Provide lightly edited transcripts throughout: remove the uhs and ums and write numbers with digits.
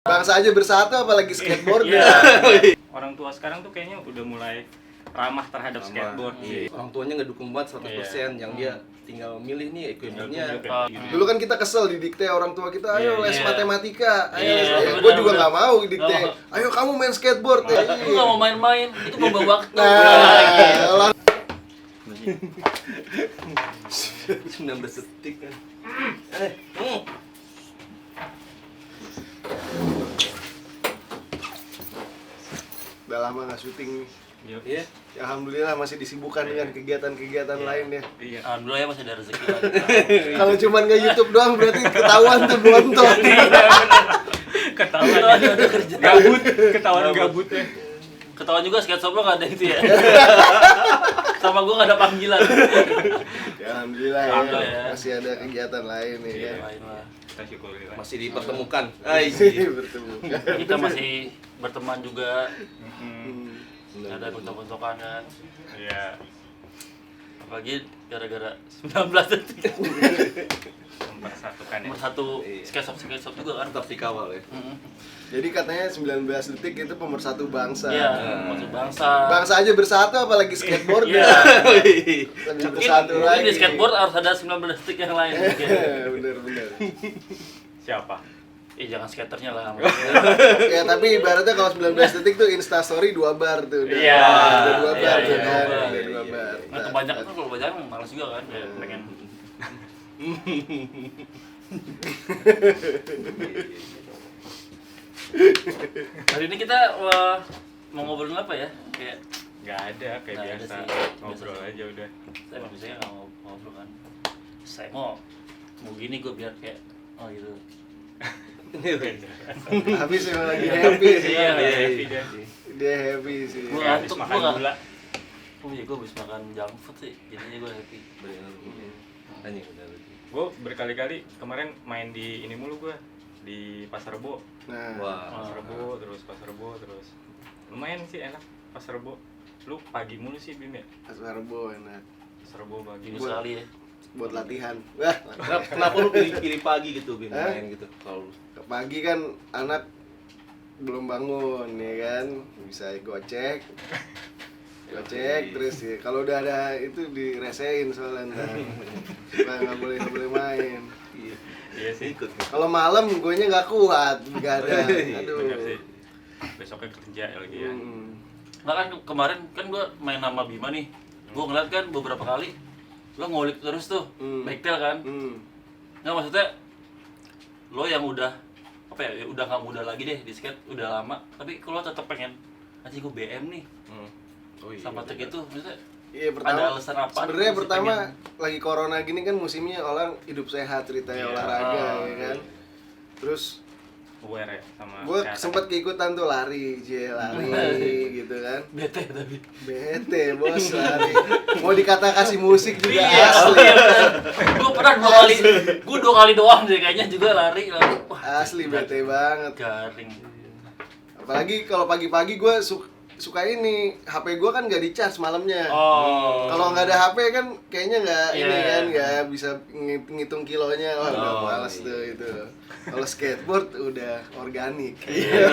Bangsa aja bersatu apalagi skateboard ya. Orang tua sekarang tuh kayaknya udah mulai ramah terhadap skateboard sih. Orang tuanya ngedukung banget 100%, yang dia tinggal milih nih equipmentnya. Dulu kan kita kesel didikte orang tua kita, ayo les Iya. matematika, ayo les. Iya, Gue juga benar. nggak mau didikte, ayo kamu main skateboard ya. Aku nggak mau main-main, itu buang waktu. Nah, 19 detik kan. udah lama nggak syuting nih. Iya. Ya, alhamdulillah masih disibukkan dengan kegiatan-kegiatan lain ya. Iya. Alhamdulillah ya masih ada rezeki lah. Kalau cuman nge YouTube doang berarti ketahuan tuh bontot. Ketahuan Ada kerja. gabut, ketahuan gabutnya. Ketahuan juga skate shop lo nggak ada itu ya. Sama gue nggak ada panggilan. Ya, alhamdulillah ya, Alhamdulillah. masih ada kegiatan lain nih ya. Lain lah. Kita syukuri lah. Masih dipertemukan. Bertemu. Kita masih berteman juga. Mm-mm. Ada gontok-gontokan kan. Iya. Apalagi gara-gara 19 detik. Mempersatukan ya. Nomor satu Iya. skate shop juga kan. Tetap dikawal ya. Jadi katanya 19 detik itu pemersatu bangsa. Iya, maksud bangsa. Bangsa aja bersatu apalagi skateboard Iya. ya. Lebih Mungkin, bersatu mungkin lagi. di skateboard harus ada 19 detik yang lain. mungkin. Bener. Siapa? Jangan skaternya lah. Ya tapi ibaratnya kalau 19 detik tuh instastory 2 bar tuh udah. Iya. Udah 2 bar Iya, tuh iya, kan. iya, Udah iya, 2 bar. Nah, kebanyakan kan kalau kebanyakan malas juga kan. Ya, pengen. Hari ini kita mau ngobrolin apa ya? Kayak Nggak ada, kayak Nggak ada biasa. sih. Ngobrol Biasa. aja udah. saya emang biasanya nggak ngobrol kan. Saya mau gini gue biar kayak gitu. Habis emang lagi happy sih. Iya, Iya, iya. happy dia. Dia happy sih. Gua Kayak habis ngantuk, makan gua gula. Iya, gue habis makan junk food sih. Jadinya gue happy. Anjing udah lucu. Gue berkali-kali kemarin main di ini mulu gue di Pasar Rebo. Nah, Wah. Pasar Rebo terus. Lumayan sih enak Pasar Rebo. Lu pagi mulu sih Bim ya? Aswarbo enak Pasar Rebo pagi. Ini sekali ya. buat latihan. Wah, Kenapa lu pilih pagi gitu, Bim? Hah? Main gitu. Kalau lu pagi kan anak belum bangun ya kan, bisa gocek terus ya. Kalau udah ada itu diresein soalnya ntar. Supaya nggak boleh main. Iya sih. ikut. Kalau malam guenya nggak kuat begadang. Aduh. Bener sih. Besoknya kerja lagi ya. Nah kan kemarin kan gue main sama Bima nih. Gue ngeliat kan beberapa kali lo ngulik terus tuh, backtail kan. Nggak, maksudnya lo yang udah apa ya, udah nggak muda lagi deh di skate, udah lama, tapi kalau tetap pengen aja gue BM nih Oh iya. sama trik itu, maksudnya Iya, ada pertama alasan apa? sebenarnya Masih pertama pengen- lagi corona gini kan musimnya orang hidup sehat ceritanya, Iya. olahraga ya kan. Terus Aware ya sama gue kesehatan. sempet keikutan tuh lari gitu kan. bete tapi. Bete bos lari. Mau dikata kasih musik juga Iya, asli. gue pernah gue 2 kali doang deh kayaknya juga lari. Wah, Asli bete banget. garing. Apalagi kalau pagi-pagi gue suka ini, HP gue kan nggak di-charge malamnya. Oh. Kalau nggak ada HP kan kayaknya nggak Iya. ini kan, nggak bisa ngitung kilonya. Wah, udah Oh, males iya. tuh itu. Kalau skateboard udah organik. Iya.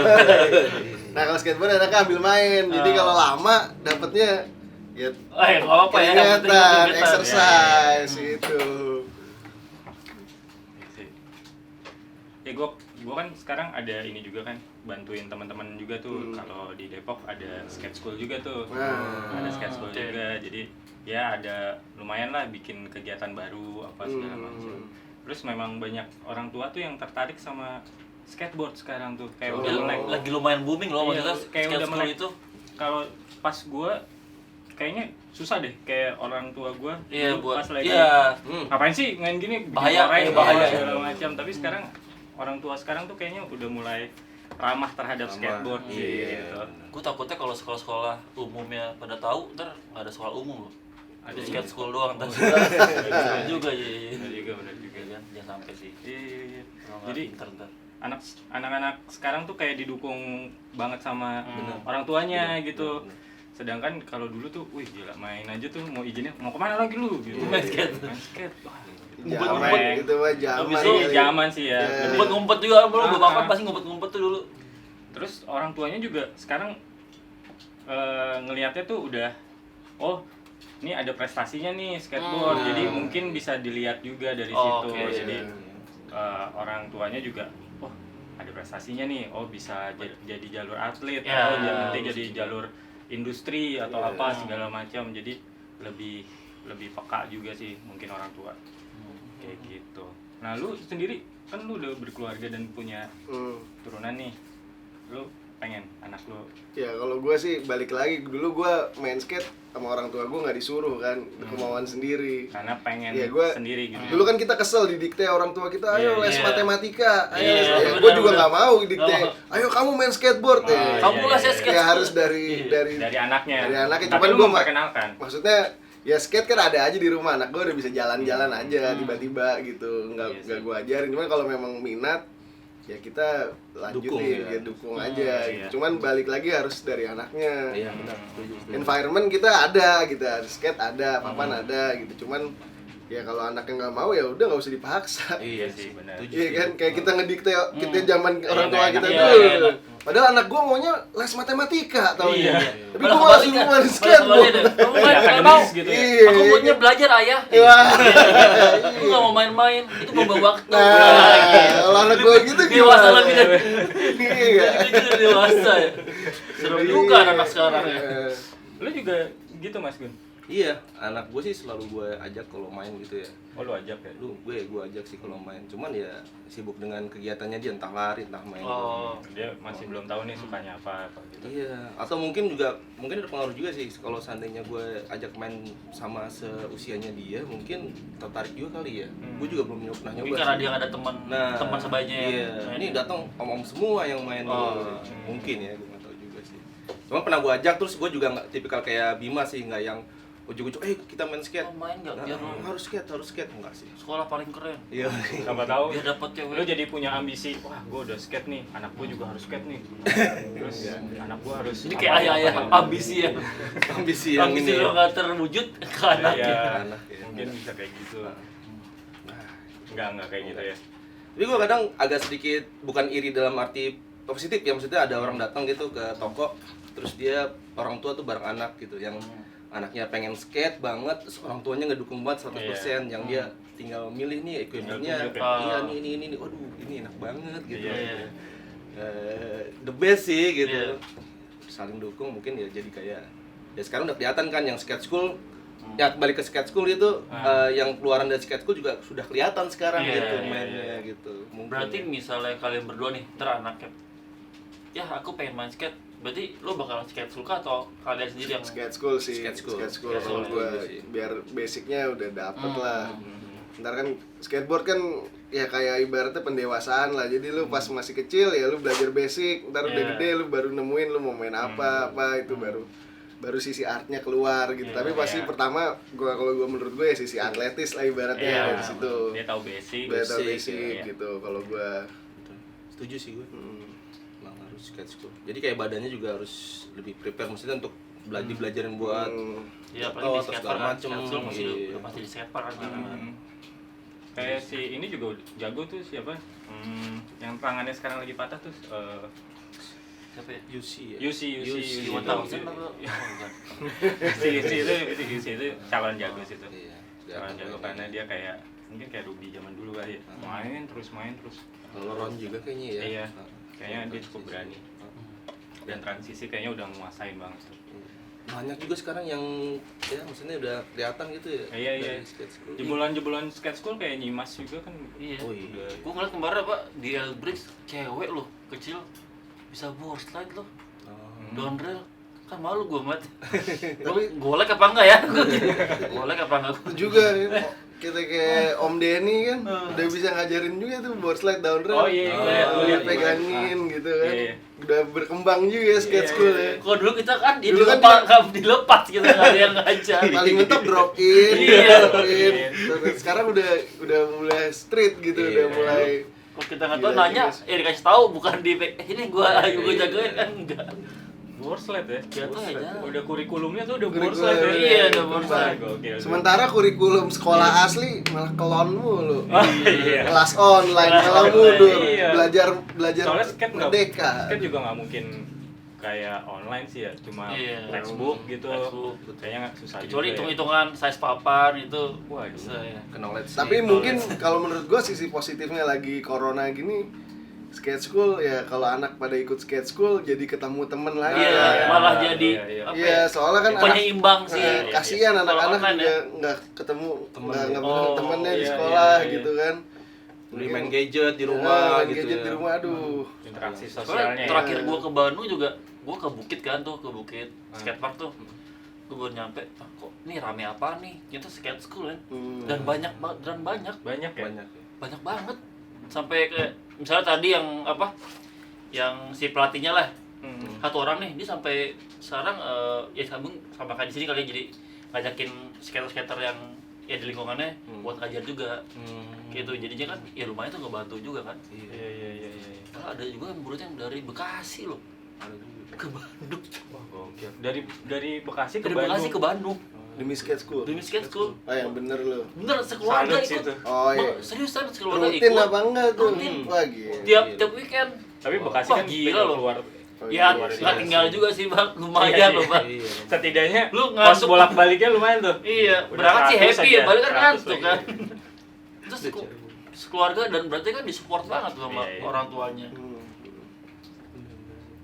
Nah kalau skateboard enaknya ambil main. Jadi kalau lama dapetnya ya Ya nggak apa-apa ya. yang penting kegiatan, kegiatan. exercise itu. sih. Ya gua kan sekarang ada ini juga kan, bantuin teman-teman juga tuh. Kalau di Depok ada skate school juga tuh. Nah. Ada skate school oke. juga. Jadi ya ada lumayan lah bikin kegiatan baru apa segala macam. Terus memang banyak orang tua tuh yang tertarik sama skateboard sekarang tuh. Kayak udah Ya, melek. lagi lumayan booming loh, Iya, maksudnya kayak skate udah school melek. itu. Kalau pas gua kayaknya susah deh, kayak orang tua gua Iya dulu buat pas lagi iya. ngapain sih main gini, bikin Bahaya, orang, iya, bahaya. segala macam. Tapi sekarang orang tua sekarang tuh kayaknya udah mulai ramah terhadap skateboard sih Iya. gitu. Gue takutnya kalau sekolah-sekolah umumnya pada tahu, ntar nggak ada sekolah umum loh. Ada Ada skate juga. school doang ntar. Bener juga ya. Benar juga, benar juga. Kan jangan sampai sih. Iya. Kalau nggak Jadi ntar. anak-anak sekarang tuh kayak didukung banget sama Bener. orang tuanya gitu. Sedangkan kalau dulu tuh, wih gila main aja tuh mau izinnya mau kemana lagi lu gitu. Main skate. Main skate. Wah, Zaman itu mah zaman. Habis itu kali. zaman sih ya. Ya. Ngumpet-ngumpet juga, bro. Ah, Bapak ah. pasti ngumpet-ngumpet tuh dulu. Terus orang tuanya juga sekarang ngelihatnya tuh udah, oh ini ada prestasinya nih skateboard, jadi mungkin bisa dilihat juga dari situ. Oke. Jadi orang tuanya juga, oh ada prestasinya nih, oh bisa jadi jalur atlet, Ya, atau nanti jadi jalur industri atau apa segala macam. Jadi lebih peka juga sih mungkin orang tua kayak gitu. Nah lu sendiri kan lu udah berkeluarga dan punya turunan nih, lu pengen anak lu? Ya kalau gue sih balik lagi, dulu gue main skate sama orang tua gue nggak disuruh kan, kemauan sendiri. Karena pengen Ya, gua- sendiri gitu. Dulu kan kita kesel didikte orang tua kita, ayo les Iya. matematika, ayo Iya, les. Ya, benar, gue juga benar. nggak mau didikte, Oh. ayo kamu main skateboard ya. iya, Kamu lah iya, saya iya. skate Ya school. harus dari Dari anaknya. Dari anaknya, Tapi cuman lu gua memperkenalkan. maksudnya ya skate kan ada aja di rumah, anak gue udah bisa jalan-jalan aja tiba-tiba gitu, nggak Iya sih. gue ajarin. Cuman kalau memang minat ya kita lanjutin, Dukung, ya. ya dukung aja. iya. Cuman balik lagi harus dari anaknya. Iya benar. Setuju. Environment kita ada gitu, skate ada, papan ada gitu. Cuman ya kalau anaknya nggak mau ya udah nggak usah dipaksa. Iya sih benar. Setuju. Iya kan, kayak kita ngedikte kita zaman orang tua nggak kita enak. tuh. Iya, enak. Padahal anak gua maunya les matematika taunya. Iya. Tapi gua malah suruh main skateboard. Kamu Iya, main akademis mau? gitu ya. Iya. Aku maunya belajar ayah. Wah. Aku nggak mau main-main. Itu buang waktu. Nah, kalau anak gua gitu Dewasa gimana? lebih dari Iya. itu dewasa ya. Serem juga anak sekarang ya. Lu juga gitu Mas Gun? Iya, anak gue sih selalu gue ajak kalau main gitu ya. Oh lu ajak ya? Gue ajak sih kalau main. Cuman ya sibuk dengan kegiatannya dia, entah lari, entah main. Oh. Dia masih belum tahu nih sukanya apa gitu. Iya, atau mungkin ada pengaruh juga sih kalau seandainya gue ajak main sama seusianya dia, mungkin tertarik juga kali ya. Gue juga belum pernah nyoba. Mungkin karena sih. dia nggak ada teman sebayanya iya. yang main. Ini datang om-om semua yang main. Oh. Mungkin ya, gue nggak tahu juga sih. Cuma pernah gue ajak, terus gue juga nggak tipikal kayak Bima sih, nggak yang ujuk-ujuk, kita main skate. Oh, main nggak? Nah, Biar lo harus skate enggak sih. sekolah paling keren. Iya. Siapa tahu Biar dapat cewek. lu jadi punya ambisi, wah gue udah skate nih, anak gue juga harus skate nih. Terus anak gue harus Jadi kayak ayah-ayah ambisi ya. Ambisi yang Ambisi ini. lo nggak terwujud ke anaknya. Iya, Anak ya. mungkin bisa kayak gitu. Enggak kayak gitu ya. Tapi gue kadang agak sedikit bukan iri dalam arti positif ya, maksudnya ada orang datang gitu ke toko, terus dia orang tua tuh bareng anak gitu yang anaknya pengen skate banget, terus orang tuanya ngedukung banget 100%, yang dia tinggal milih nih equipmentnya, Tinggal tunjuk, iya ya. ini, waduh ini enak banget gitu. Iya. The best sih gitu. Iya. Saling dukung mungkin ya, jadi kayak ya sekarang udah kelihatan kan yang skate school. Ya balik ke skate school itu yang keluaran dari skate school juga sudah kelihatan sekarang Iya, gitu iya, mainnya gitu. Mungkin Berarti ya. misalnya kalian berdua nih, anaknya, ya aku pengen main skate. Berarti lo bakal skate school kah atau kalian sendiri yang Skate school sih, Skate school. kalau Skate gue school. biar basicnya udah dapet lah. Ntar kan skateboard kan ya kayak ibaratnya pendewasaan lah. Jadi lu pas masih kecil ya lu belajar basic, ntar udah Iya. gede lu baru nemuin lu mau main apa itu baru sisi artnya keluar gitu. Tapi pasti pertama kalau menurut gue ya sisi atletis lah ibaratnya Iya, dari situ. dia tahu basic. Dia tahu basic, basic iya. gitu kalau gue. Setuju sih gue. Emang harus skate school. Jadi kayak badannya juga harus lebih prepare, maksudnya untuk belajarin buat ya Oh, apalagi di terus skatepark segala kan, macem, skate school masih iya. udah pasti di skatepark kan. Kayak si ini juga jago tuh siapa? Yang tangannya sekarang lagi patah tuh Siapa ya? UC ya. Yusi Si 1000 apa? Oh, bukan. Yusi itu calon jago sih tuh. Iya. Calon jago karena dia kayak mungkin kayak Ruby zaman dulu kali ya. Main terus. Kalau Ron juga kayaknya ya. Iya. Kayaknya dia cukup berani. Dan transisi kayaknya udah menguasain banget tuh. Banyak juga sekarang yang ya maksudnya udah kelihatan gitu ya. Iya. dari skate school. Jebolan skate school kayak Nyimas juga kan. Iya. Oh iya. Gue ngeliat kemarin apa di Elbrix cewek loh kecil bisa board slide loh, downrail kan malu gue mat. Golek apa enggak ya? Golek apa enggak? juga nih, kita kayak Om Denny kan udah bisa ngajarin juga tuh board slide down rail. Oh iya, Dia iya. pegangin gitu kan. Iya. Udah berkembang juga skate school ya. Kalau dulu kita kan Dulu kan dilepas gitu nggak ada yang ngajar. Paling mentok drop in, Iya. drop in. Terus sekarang udah mulai street gitu, Iya. udah mulai Kalau kita nggak tahu Gila nanya, juga ya dikasih tahu bukan di ini gue jagain kan enggak. Borslet ya? Jatuh aja. Udah kurikulumnya tuh udah Kurikulum, borslet ya? Iya, udah borslet. Gokil. Sementara kurikulum sekolah asli malah kelon mulu. Oh iya. Kelas online Kelas malah online. mundur. Iya. Belajar Soalnya skate merdeka. skate juga nggak mungkin kayak online sih ya, cuma Iya. textbook gitu. Textbook. Kayaknya nggak susah Kecuali juga ya. hitung-hitungan size papan itu Waduh. bisa ya. knowledge Tapi sih. mungkin kalau menurut gua sisi positifnya lagi corona gini, skate school ya kalau anak pada ikut skate school jadi ketemu temen lagi. Iya, ya. malah jadi iya. apa Iya, ya? soalnya kan penyeimbang sih. kasihan Kalau anak-anak online juga nggak ketemu nggak Oh, temennya di iya, sekolah iya, iya. gitu kan. Beli main gadget di rumah main gitu gadget ya. di rumah, aduh. Interaksi Soalnya sosialnya ya. terakhir gua ke Bandung juga, gua ke Bukit kan tuh, ke Bukit skatepark tuh. Gua baru nyampe, kok nih rame apa nih? Ternyata skate school kan. Dan banyak Banyak ya? Banyak. banyak banget. Sampai ke misalnya tadi yang apa? Yang si pelatihnya lah. Satu orang nih, dia sampai sekarang ya sambung sama kayak di sini kali ya, jadi ngajakin skater-skater yang ya di lingkungannya buat ngajar juga. Gitu. Jadinya kan ya lumayan tuh ngebantu juga kan. Iya. Kalau ada juga murid yang dari Bekasi loh. Ke Bandung. Wah, gokil. Dari Bekasi ke Dari Bandung. Bekasi ke Bandung. Demi skate school. Demi skate school. Ah, yang bener lu. Bener sekeluarga Salut sih ikut. itu. Oh iya. Seriusan sekeluarga Rutin ikut. apa enggak tuh? Rutin. Wah, gila. Tiap weekend. Tapi Bekasi Wah, kan gila tinggal loh. keluar. Oh, Ya, iya, nggak iya. tinggal juga sih bang, lumayan Iya, loh bang. Iya. Setidaknya Lu kos ngantuk. bolak-baliknya lumayan tuh. Iya, Udah berangkat sih 100 happy aja, ya, balik kan 100 ngantuk lagi. kan. Terus sekeluarga dan berarti kan disupport banget tuh sama Iya. orang tuanya. Hmm.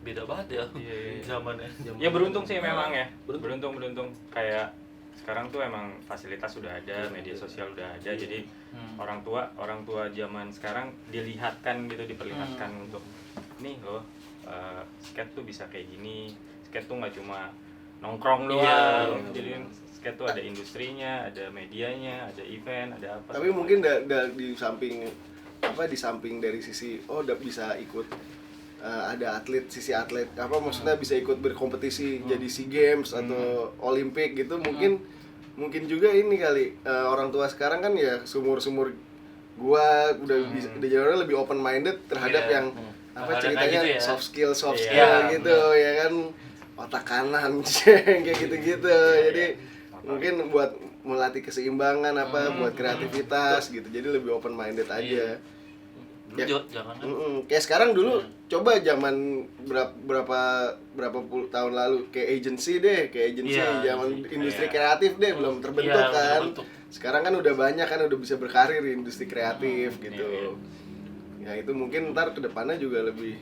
Beda banget ya Iya. zamannya. Ya beruntung sih memang ya. Beruntung. Kayak sekarang tuh emang fasilitas sudah ada, media sosial udah ada. Jadi orang tua zaman sekarang dilihatkan gitu, diperlihatkan untuk nih loh, skate tuh bisa kayak gini. Skate tuh nggak cuma nongkrong doang. Iya. Jadi skate tuh ada industrinya, ada medianya, ada event, ada apa. Tapi mungkin di samping dari sisi udah bisa ikut ada sisi atlet apa maksudnya bisa ikut berkompetisi jadi SEA Games atau Olimpik gitu, mungkin juga ini kali orang tua sekarang kan ya sumur gua udah jauh lebih open minded terhadap Iya. yang apa Hal-hal ceritanya kayak gitu ya. soft skill Iya, gitu ya kan, otak kanan kayak gitu-gitu. Jadi mungkin buat melatih keseimbangan apa buat kreativitas gitu, jadi lebih open minded aja. Ya. Jangan kan. Kayak sekarang dulu coba zaman berapa puluh tahun lalu kayak agency Iya, zaman agency. industri Iya. kreatif deh belum terbentuk Iya, kan. terbentuk. Sekarang kan udah banyak kan udah bisa berkarir di industri kreatif gitu. Iya. Ya itu mungkin ntar kedepannya juga lebih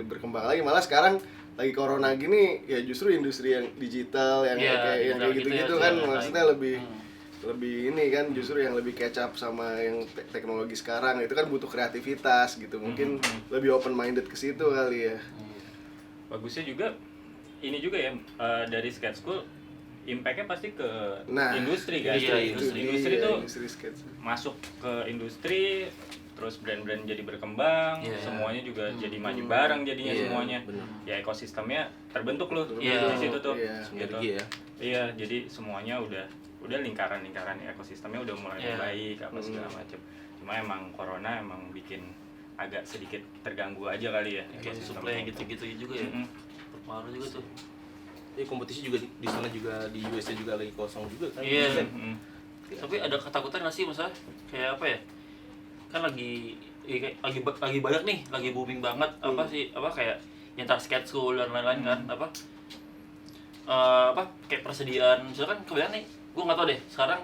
berkembang lagi. Malah sekarang lagi corona gini ya justru industri yang digital yang Iya, kayak digital gitu gitu-gitu ya, kan iya, maksudnya lebih ini kan justru yang lebih catch up sama yang teknologi sekarang itu kan butuh kreativitas gitu, mungkin lebih open minded ke situ kali ya. Bagusnya juga ini juga ya, dari skate school impact-nya pasti ke Nah, industri kan. iya, Industri tuh industri skate. masuk ke industri, terus brand-brand jadi berkembang, Iya. semuanya juga jadi maju bareng jadinya Iya, semuanya. bener. Ya ekosistemnya terbentuk loh Iya. di situ tuh. Iya. Sinergi ya. Iya, jadi semuanya udah lingkaran ekosistemnya udah mulai Iya. baik apa segala macam. Cuma emang corona emang bikin agak sedikit terganggu aja kali ya. Kayak supply gitu-gitu juga ya. Berpengaruh juga tuh. Kompetisi juga di sana juga di USA juga lagi kosong juga kan. Iya. Mm-mm. Tapi ada ketakutan nggak sih misalnya kayak apa ya? Kan lagi banyak nih, lagi booming banget apa sih? Apa kayak nyetar skate school dan lain-lain kan? Apa kayak persediaan misalkan kebanyakan nih, gue nggak tahu deh sekarang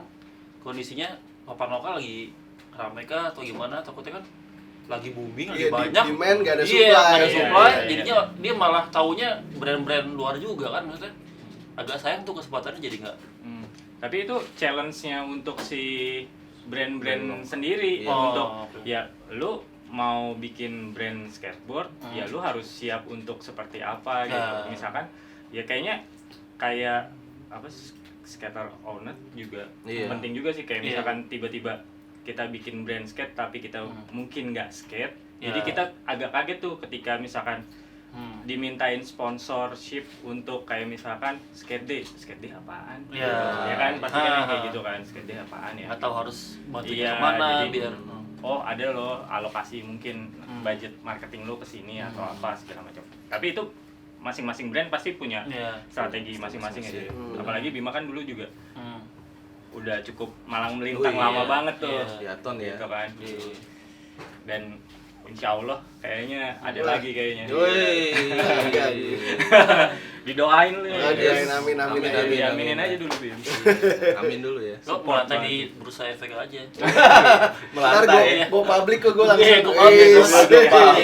kondisinya papan lokal lagi ramai kah atau gimana, takutnya kan lagi booming, lagi Iya, banyak demand nggak ada iya, supply. nggak ada Iya, supply, iya, jadinya dia malah taunya brand-brand luar juga kan, maksudnya agak sayang tuh kesempatannya jadi nggak. Tapi itu challenge-nya untuk si brand-brand sendiri Iya. untuk oke. ya lu mau bikin brand skateboard, ya lu harus siap untuk seperti apa gitu. Nah. Misalkan ya kayaknya kayak apa skater owner juga Iya. penting juga sih, kayak Iya. misalkan tiba-tiba kita bikin brand skate tapi kita mungkin nggak skate. Jadi Ya. kita agak kaget tuh ketika misalkan dimintain sponsorship untuk kayak misalkan skate day apaan? Iya. Ya kan pasti kan yang kayak Ah. gitu kan, skate day apaan ya? Nggak tahu harus bantunya Iya, kemana jadi, biar oh ada loh alokasi mungkin budget marketing lo ke sini atau apa segala macam. Tapi itu masing-masing brand pasti punya Iya. strategi masing-masing ya. Hmm. Apalagi Bima kan dulu juga Hmm. udah cukup malang melintang Oh, iya. lama banget tuh. Iya. Diaton ya. Gitu kan. Iya. Dan insya Allah kayaknya ada Wah. lagi kayaknya. Woi. Didoain lu ya. Amin, amin, amin, amin. Aminin aja dulu Bim. Amin dulu ya. Lo melantai di bursa efek aja. Ntar gue publik ke gue langsung. Iya, go public, Yes.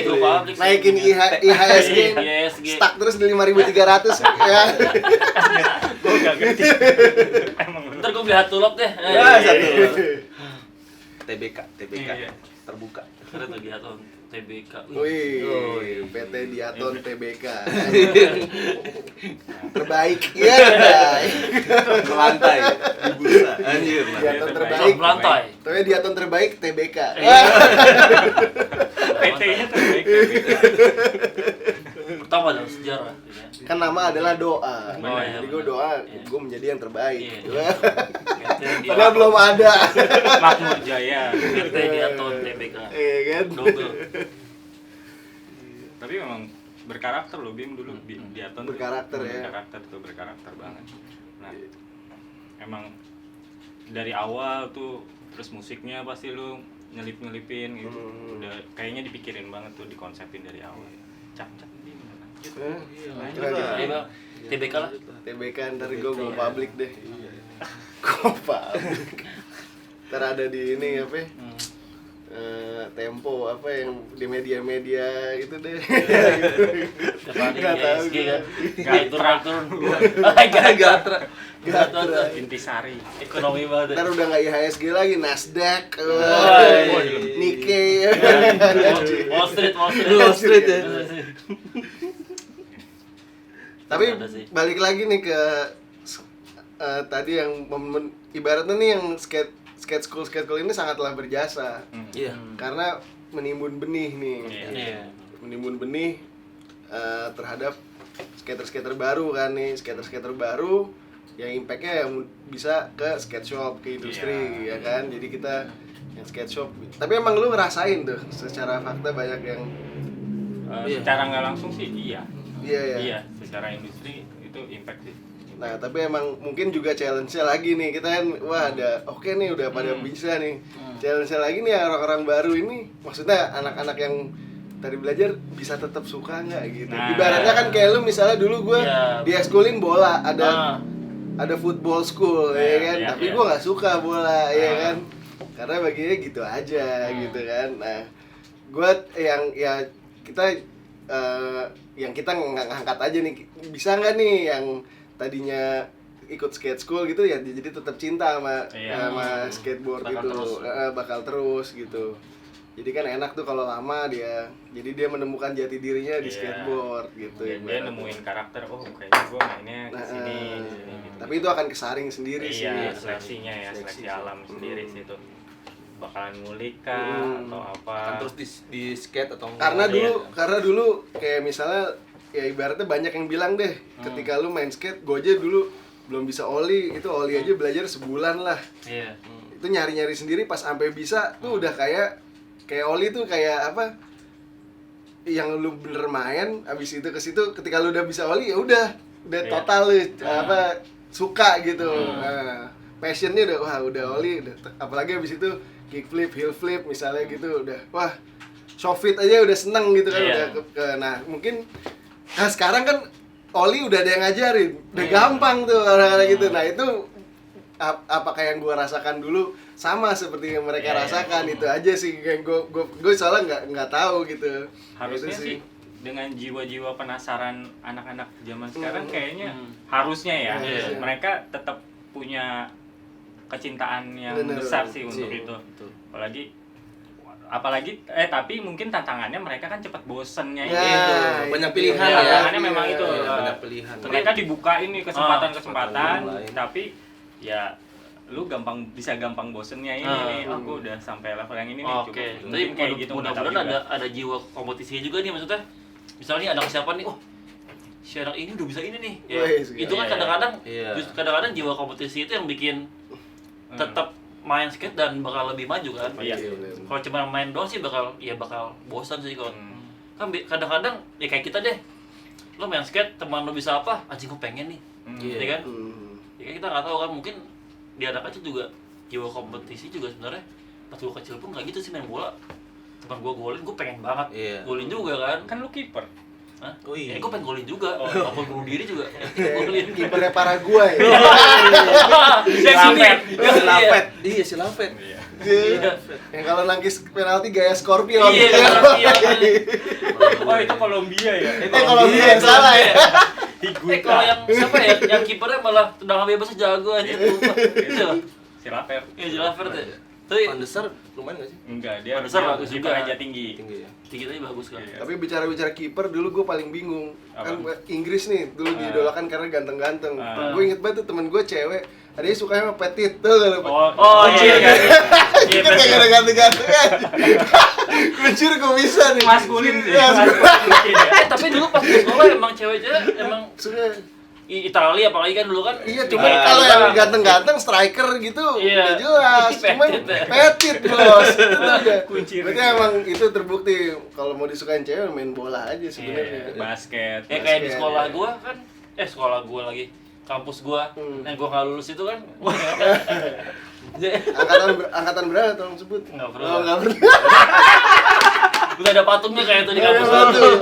go public. Naikin IHSG, IHSG. stuck terus di 5.300 ya. Gue gak ngerti. Emang Ntar gue beli hatulop deh. Ya, satu. TBK Iya. terbuka. Keren tuh Diaton TBK. Wih, PT Diaton TBK. Terbaik. Iya, terbaik. Melantai di bursa. Anjir. Diaton terbaik. terbaik. Melantai. Tapi Diaton terbaik TBK. PT-nya terbaik. Pertama dalam sejarah. Ya. Kan nama adalah doa. Oh, iya, Jadi gue benar. doa, Iya. gue menjadi yang terbaik. Iya. PT Padahal belum ada. Makmur Jaya. PT Diaton TBK. Iya kan? Double. Tapi memang berkarakter loh Bim dulu Diaton tuh. Berkarakter ya. Berkarakter banget. Nah, emang dari awal tuh terus musiknya pasti lu nyelip-nyelipin gitu. Udah kayaknya dipikirin banget tuh, dikonsepin dari awal. Cap Bim. Lanjut. Lanjut Ayo lah. Bang, TBK lah. TBK ntar gue go public deh. Go public. Ntar ada di ini apa ya? Tempo apa yang di media-media itu deh. Tiap hari Nggak tahu ISG gue. kan. Gak Turun. Gatra. Gatra. Intisari. Ekonomi banget. Ntar udah nggak IHSG lagi, Nasdaq, Woi. Nikkei. Wall Street. Wall Street ya. Tapi Ada sih. balik lagi nih ke tadi yang ibaratnya nih yang skate school ini sangatlah berjasa Iya. karena menimbun benih nih. Iya. Menimbun benih terhadap skater-skater baru kan nih, skater-skater baru yang impact-nya yang bisa ke skate shop, ke industri ya kan. Jadi kita yang skate shop. Tapi emang lu ngerasain tuh secara fakta banyak yang Secara nggak langsung sih iya. iya. Secara industri itu impact sih. Nah, tapi emang mungkin juga challenge-nya lagi nih. Kita kan wah ada oke nih udah pada bisa nih. Challenge-nya lagi nih orang-orang baru ini. Maksudnya anak-anak yang tadi belajar bisa tetap suka nggak gitu. Nah. Ibaratnya kan kayak lu misalnya dulu gue Iya. di schoolin bola ada football school ya kan. iya, Tapi iya. gue nggak suka bola ya kan. Karena baginya gitu aja gitu kan. Nah, gue yang kita ngangkat aja nih, bisa nggak nih yang tadinya ikut skate school gitu ya jadi tetap cinta sama Iya. sama skateboard Bakal gitu. terus. Bakal terus gitu. Jadi kan enak tuh kalau lama jadi dia menemukan jati dirinya di Iya. skateboard gitu. Dan dia ibaratnya. nemuin karakter, oh kayaknya gue mainnya Nah, kesini gitu. tapi itu akan kesaring sendiri sih. Iya, seleksinya ya, seleksi alam sendiri sih itu. Bakalan ngulik kah atau apa. Kan terus di skate atau enggak? Karena dulu kayak misalnya ya ibaratnya banyak yang bilang deh ketika lu main skate, gue aja dulu belum bisa ollie, itu ollie aja belajar sebulan lah. Iya. Itu nyari-nyari sendiri pas sampai bisa tuh udah kayak ollie tuh kayak apa? Yang lu bener main abis itu ke situ ketika lu udah bisa ollie ya udah Iya. total lu apa suka gitu. Nah, passionnya udah ollie udah apalagi abis itu kickflip, heel flip misalnya gitu udah wah shove it aja udah seneng gitu kan. Iya. Nah mungkin sekarang kan ollie udah ada yang ngajarin udah gampang tuh orang-orang gitu. Nah itu apakah yang gue rasakan dulu sama seperti yang mereka rasakan itu aja sih yang gue soalnya nggak tahu gitu. Harusnya Itu sih dengan jiwa-jiwa penasaran anak-anak zaman sekarang kayaknya harusnya ya Iya. mereka tetap punya kecintaan yang Bener. besar sih untuk Iya, itu. betul. Apalagi tapi mungkin tantangannya mereka kan cepat bosennya Ya, gitu. Banyak itu pilihan dia. ya. Tantangannya memang itu. Iya, banyak pilihan. Mereka dibuka ini kesempatan-kesempatan, kesempatan lain. tapi ya lu bisa gampang bosennya ini nih. Oh, gue udah sampai level yang ini nih. Oke. Cukup. Tapi Mungkin kayak gitu nggak tahu mudah-mudahan juga. ada jiwa kompetisinya juga nih maksudnya. Misalnya ada kesiapan nih, oh si anak ini udah bisa ini nih. Ya, Wih, itu kan iya. kadang-kadang Iya. justru kadang-kadang jiwa kompetisi itu yang bikin tetap main skate dan bakal lebih maju kan. Iya. Kalau cuma main doang sih bakal bosan sih kalau. Kan kadang-kadang ya kayak kita deh. lo main skate teman lo bisa apa anjing gue pengen nih ya kan ya kan kita nggak tahu kan mungkin di anak kecil juga jiwa kompetisi juga sebenarnya pas gue kecil pun nggak gitu sih main bola teman gue golin gue pengen banget golin juga kan Kan lu kiper. Hah? Oh iya. Gue pengen golin juga walaupun bunuh diri juga golin Kipernya Paraguay. Silafet. Iya, si Lafet. Iya. Iya. Yang kalau nangkis penalti gaya Scorpion. iya Oh, itu Kolombia ya? Kalau dia yang salah ya. kalau yang siapa ya yang kipernya malah tendangan bebasnya jago aja itu Silafet. iya Jilaver deh tapi Pandesar lumayan nggak sih? Enggak, dia Pada dasar bagus kiper juga. aja tinggi. Tinggi ya. tinggi tapi bagus kan Iya. Tapi bicara-bicara kiper dulu gue paling bingung. Kan Inggris nih dulu diidolakan karena ganteng-ganteng. Gue inget banget tuh temen gue cewek, ada yang sukanya sama Petit tuh kalau Iya. Iya, kan kayak ada ganteng-ganteng kan. Kuncir gue bisa nih. Maskulin sih. Iya, tapi dulu pas di sekolah emang cewek-cewek emang suka. Italia apalagi kan dulu kan Iya, cuman kalau yang ganteng-ganteng striker gitu Iya. udah jelas. Cuman Petit bos. Itu udah. Kuncir. Berarti emang itu terbukti kalau mau disukain cewek main bola aja sebenarnya. Basket. ya kayak di sekolah gua kan sekolah gua lagi kampus gua yang gua nggak lulus itu kan Angkatan berapa tolong sebut? nggak perlu Oh, enggak perlu. udah ada patungnya kayak itu di kampus gua Betul.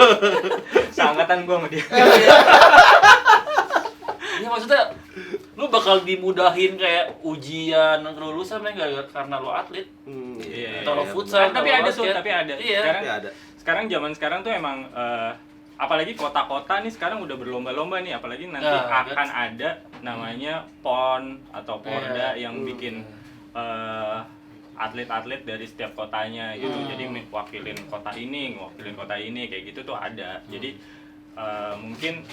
Seangkatan gua sama dia. ya maksudnya lu bakal dimudahin kayak ujian kelulusan nggak karena lu atlet Iya. atau lu futsal Tapi atau ada tuh, basket. tapi ada. Iya. Sekarang Tapi ada. zaman sekarang tuh emang apalagi kota-kota nih sekarang udah berlomba-lomba nih, apalagi nanti Nah, akan ada namanya PON atau Porda yang bikin atlet-atlet dari setiap kotanya gitu. Jadi wakilin kota ini kayak gitu tuh ada. Jadi mungkin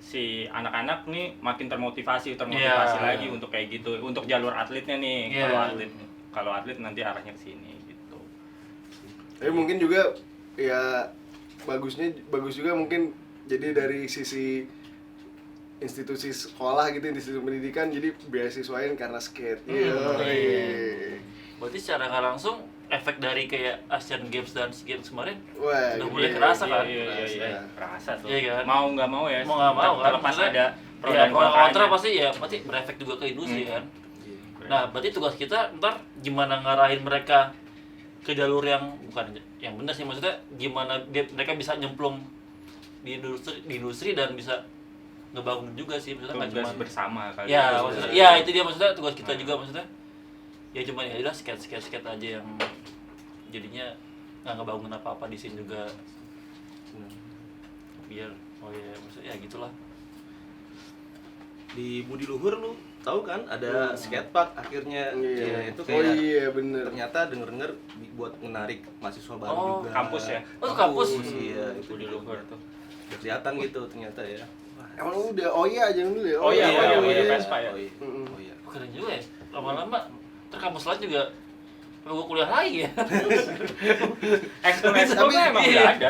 si anak-anak nih makin termotivasi Iya. lagi untuk kayak gitu, untuk jalur atletnya nih. Iya. Kalau atlet nanti arahnya ke sini gitu. Tapi mungkin juga ya bagus juga mungkin jadi dari sisi institusi sekolah gitu, institusi pendidikan jadi beasiswain karena skate. Iya. Berarti secara nggak langsung efek dari kayak Asian Games dan SEA Games kemarin Wah, udah gitu. mulai kerasa kan? Iya. Rasa tuh. Iya kan? Mau nggak mau ya. Mau nggak mau kan? Terlepas Maksudnya, ada pro ya, dan pro kontra kontranya. pasti berefek juga ke industri kan. Nah, berarti tugas kita ntar gimana ngarahin mereka ke jalur yang bukan yang benar sih, maksudnya gimana mereka bisa nyemplung di industri dan bisa ngebangun juga sih, maksudnya nggak Tugas cuma bersama kali. ya maksudnya ya itu dia maksudnya tugas kita juga maksudnya ya cuma ya udah skate aja yang jadinya nggak ngebangun apa-apa di sini juga biar maksudnya ya gitulah. Di Budi Luhur lu tahu kan ada skatepark akhirnya. Iya. Ya, itu Oh kayak iya bener. ternyata denger buat menarik mahasiswa baru Oh, juga. kampus ya? Oh, itu kampus? Iya, itu Di luar tuh. udah kelihatan gitu ternyata ya. Emang udah iya aja dulu ya. Oh iya, iya. Vespa ya. Oh iya. Mm-mm. Oh iya. Keren juga ya, lama-lama kampus lain juga gue kuliah lagi ya. Ekskul Tapi emang udah ada.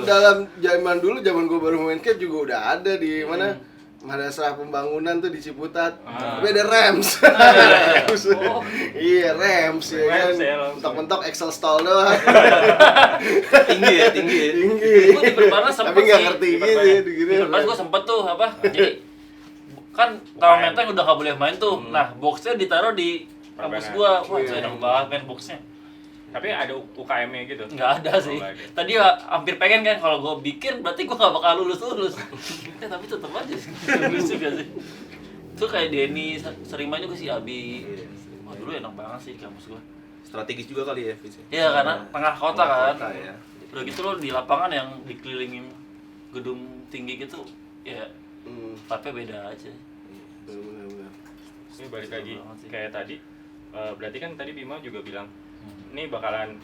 dalam zaman dulu, zaman gue baru main skate juga udah ada di mana Madrasah Pembangunan tuh di Ciputat. Tapi ada Rems. Oh. Iya, Rems ya kan. Rems ya, langsung. Mentok-mentok Excel stall doang. Tinggi ya. Tinggi. Gue di Perbanas sempet Tapi nggak sih. ngerti di gitu Perbanas. digini. Di Perbanas gue sempet tuh apa, jadi kan tahun menteng udah gak boleh main tuh. Nah, boxnya ditaruh di kampus gua. Wah, Iya. enak banget main boxnya. Tapi ada UKM-nya gitu. Nggak ada sih. nggak ada. Tadi hampir pengen kan kalau gue bikin berarti gue nggak bakal lulus. Tapi tetep aja sih. Lulus juga sih. Itu kayak Denny sering main juga si Abi. Wah, dulu enak banget sih kampus gue. Strategis juga kali ya, Fis. Iya, karena tengah kota kan. Kota, ya. Udah gitu lo di lapangan yang dikelilingin gedung tinggi gitu, ya vibe-nya beda aja. Benar-benar. Ini balik lagi Banget sih. kayak tadi. Berarti kan tadi Bima juga bilang ini bakalan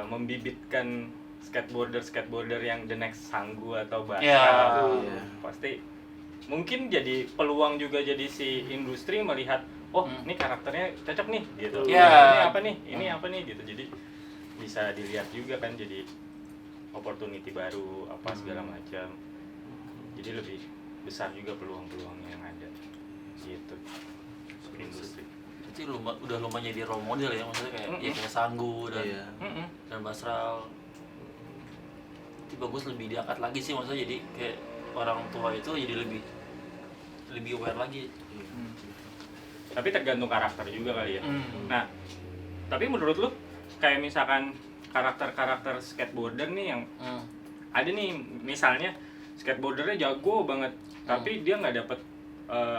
membibitkan skateboarder yang the next Sanggu atau Basra. Ya. Pasti mungkin jadi peluang juga, jadi si industri melihat ini karakternya cocok nih gitu. Ya. Ini apa nih gitu. Jadi bisa dilihat juga kan, jadi opportunity baru apa segala macam. Jadi lebih besar juga peluang-peluangnya yang ada gitu industri. Berarti udah lumayan jadi role model ya, maksudnya kayak ya kayak Sanggu dan Iya. dan Basral. itu bagus lebih diangkat lagi sih, maksudnya jadi kayak orang tua itu jadi lebih aware lagi. Tapi tergantung karakter juga kali ya. Nah, tapi menurut lu kayak misalkan karakter skateboarder nih yang ada nih, misalnya skateboardernya jago banget, tapi dia nggak dapet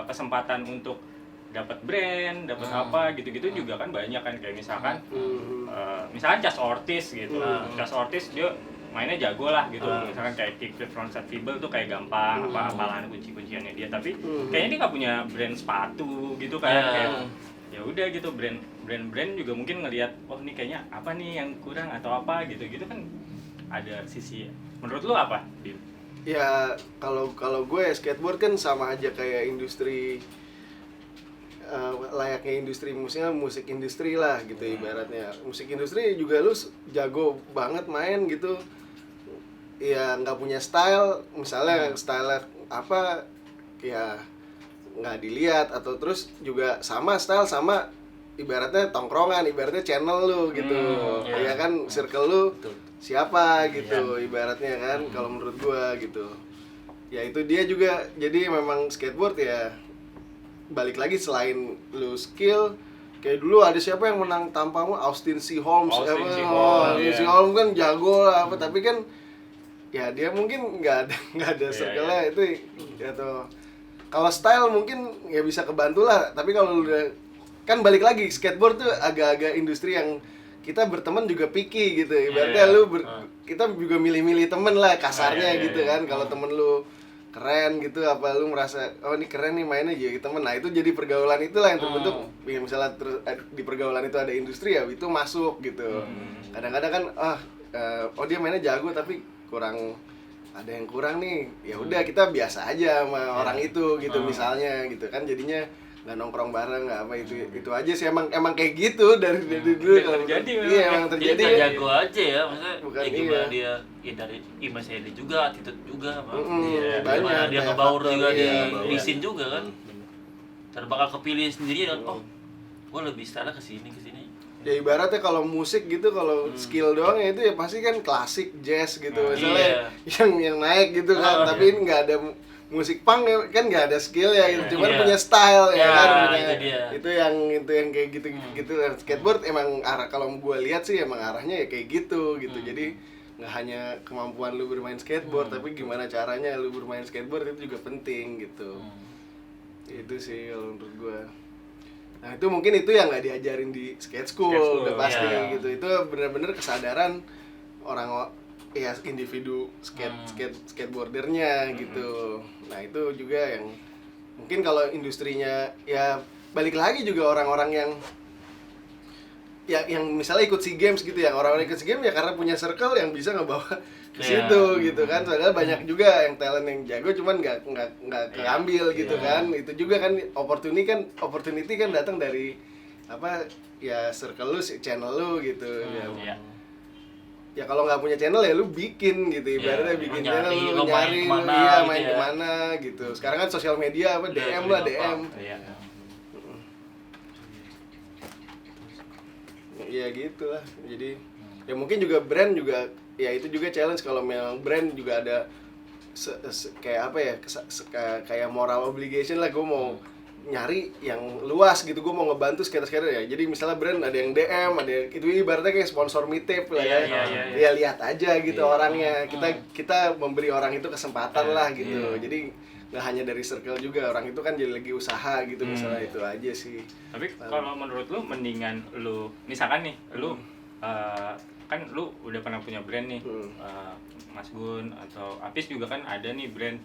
kesempatan untuk dapat brand, dapat apa gitu-gitu juga kan banyak kan, kayak misalkan misalkan Chas Ortiz gitu. Chas Ortiz dia mainnya jago lah gitu, misalkan kayak kickflip frontside feeble tuh kayak gampang, apalan kunci-kunciannya dia, tapi kayaknya dia nggak punya brand sepatu gitu kan, kayak ya udah gitu, brand juga mungkin ngelihat oh ini kayaknya apa nih yang kurang atau apa gitu kan, ada sisi. Menurut lu apa, Bim? Ya kalau gue skateboard kan sama aja kayak industri, layaknya industri musik industri lah gitu ibaratnya. Musik industri juga lu jago banget main gitu, ya nggak punya style, misalnya style apa ya nggak dilihat, atau terus juga sama style sama ibaratnya tongkrongan, ibaratnya channel lu gitu, ya kan circle lu siapa gitu ibaratnya kan. Kalau menurut gua gitu ya itu dia juga, jadi memang skateboard ya balik lagi selain lu skill. Kayak dulu ada siapa yang menang tampamu, Austin C. Holmes. C. Holmes kan jago lah apa, tapi kan ya dia mungkin nggak ada circle-nya itu atau kalau style mungkin ya bisa kebantu lah, tapi kalau udah kan balik lagi skateboard tuh agak-agak industri yang kita berteman juga picky gitu ibaratnya. Kita juga milih-milih temen lah kasarnya gitu kan. Kalau temen lu keren gitu, apa lu merasa oh ini keren nih mainnya jadi temen, nah itu jadi pergaulan itulah yang terbentuk. Ya, misalnya di pergaulan itu ada industri ya itu masuk gitu. Kadang-kadang kan oh dia mainnya jago tapi ada yang kurang nih, ya udah kita biasa aja sama orang itu gitu misalnya gitu kan, jadinya nggak nongkrong bareng nggak apa, itu aja sih, emang kayak gitu dari dulu terjadi. Iya emang terjadi. Dia jago aja ya, maksudnya bukan, ya gimana dia ya dari image dia juga, attitude juga, banyak, dia ngebaur juga, dia iya. lisin juga kan, bakal kepilih sendiri dan oh gue lebih style kesini. Ya ibaratnya kalau musik gitu, kalau skill doang ya itu ya pasti kan klasik, jazz gitu misalnya yang naik gitu kan, tapi ini nggak ada musik punk kan nggak ada skill ya gitu, cuman punya style ya kan, itu yang kayak gitu. Skateboard emang kalau gue lihat sih emang arahnya ya kayak gitu. Jadi nggak hanya kemampuan lu bermain skateboard, tapi gimana caranya lu bermain skateboard itu juga penting gitu. Itu sih kalau menurut gue. Nah itu mungkin itu yang nggak diajarin di skate school udah pasti gitu. Itu benar-benar kesadaran orang ya individu skateboardernya gitu. Nah itu juga yang mungkin kalau industrinya ya balik lagi juga orang-orang yang misalnya ikut SEA Games gitu, yang orang-orang ikut SEA Games ya karena punya circle yang bisa ngebawa ke situ gitu kan. Padahal banyak juga yang talent yang jago cuman nggak keambil gitu kan. Itu juga kan opportunity kan datang dari apa ya, circle lu, channel lu gitu. Ya kalau nggak punya channel ya lu bikin gitu, ibaratnya bikin channel, lu nyari main kemana gitu. Sekarang kan sosial media apa DM lah, DM. Ya gitu lah. Jadi ya mungkin juga brand juga ya itu juga challenge, kalau memang brand juga ada kayak apa ya, kayak moral obligation lah, gue mau nyari yang luas gitu, gue mau ngebantu skater-skater ya. Jadi misalnya brand ada yang DM, ada yang itu ibaratnya kayak sponsor meetup lah ya. Ya lihat aja gitu orangnya. Kita memberi orang itu kesempatan lah gitu. Jadi nggak hanya dari circle juga, orang itu kan jadi lagi usaha gitu misalnya. Itu aja sih. Tapi kalau menurut lu mendingan lu misalkan nih lu kan lu udah pernah punya brand nih, Mas Gun atau Apis juga kan ada nih brand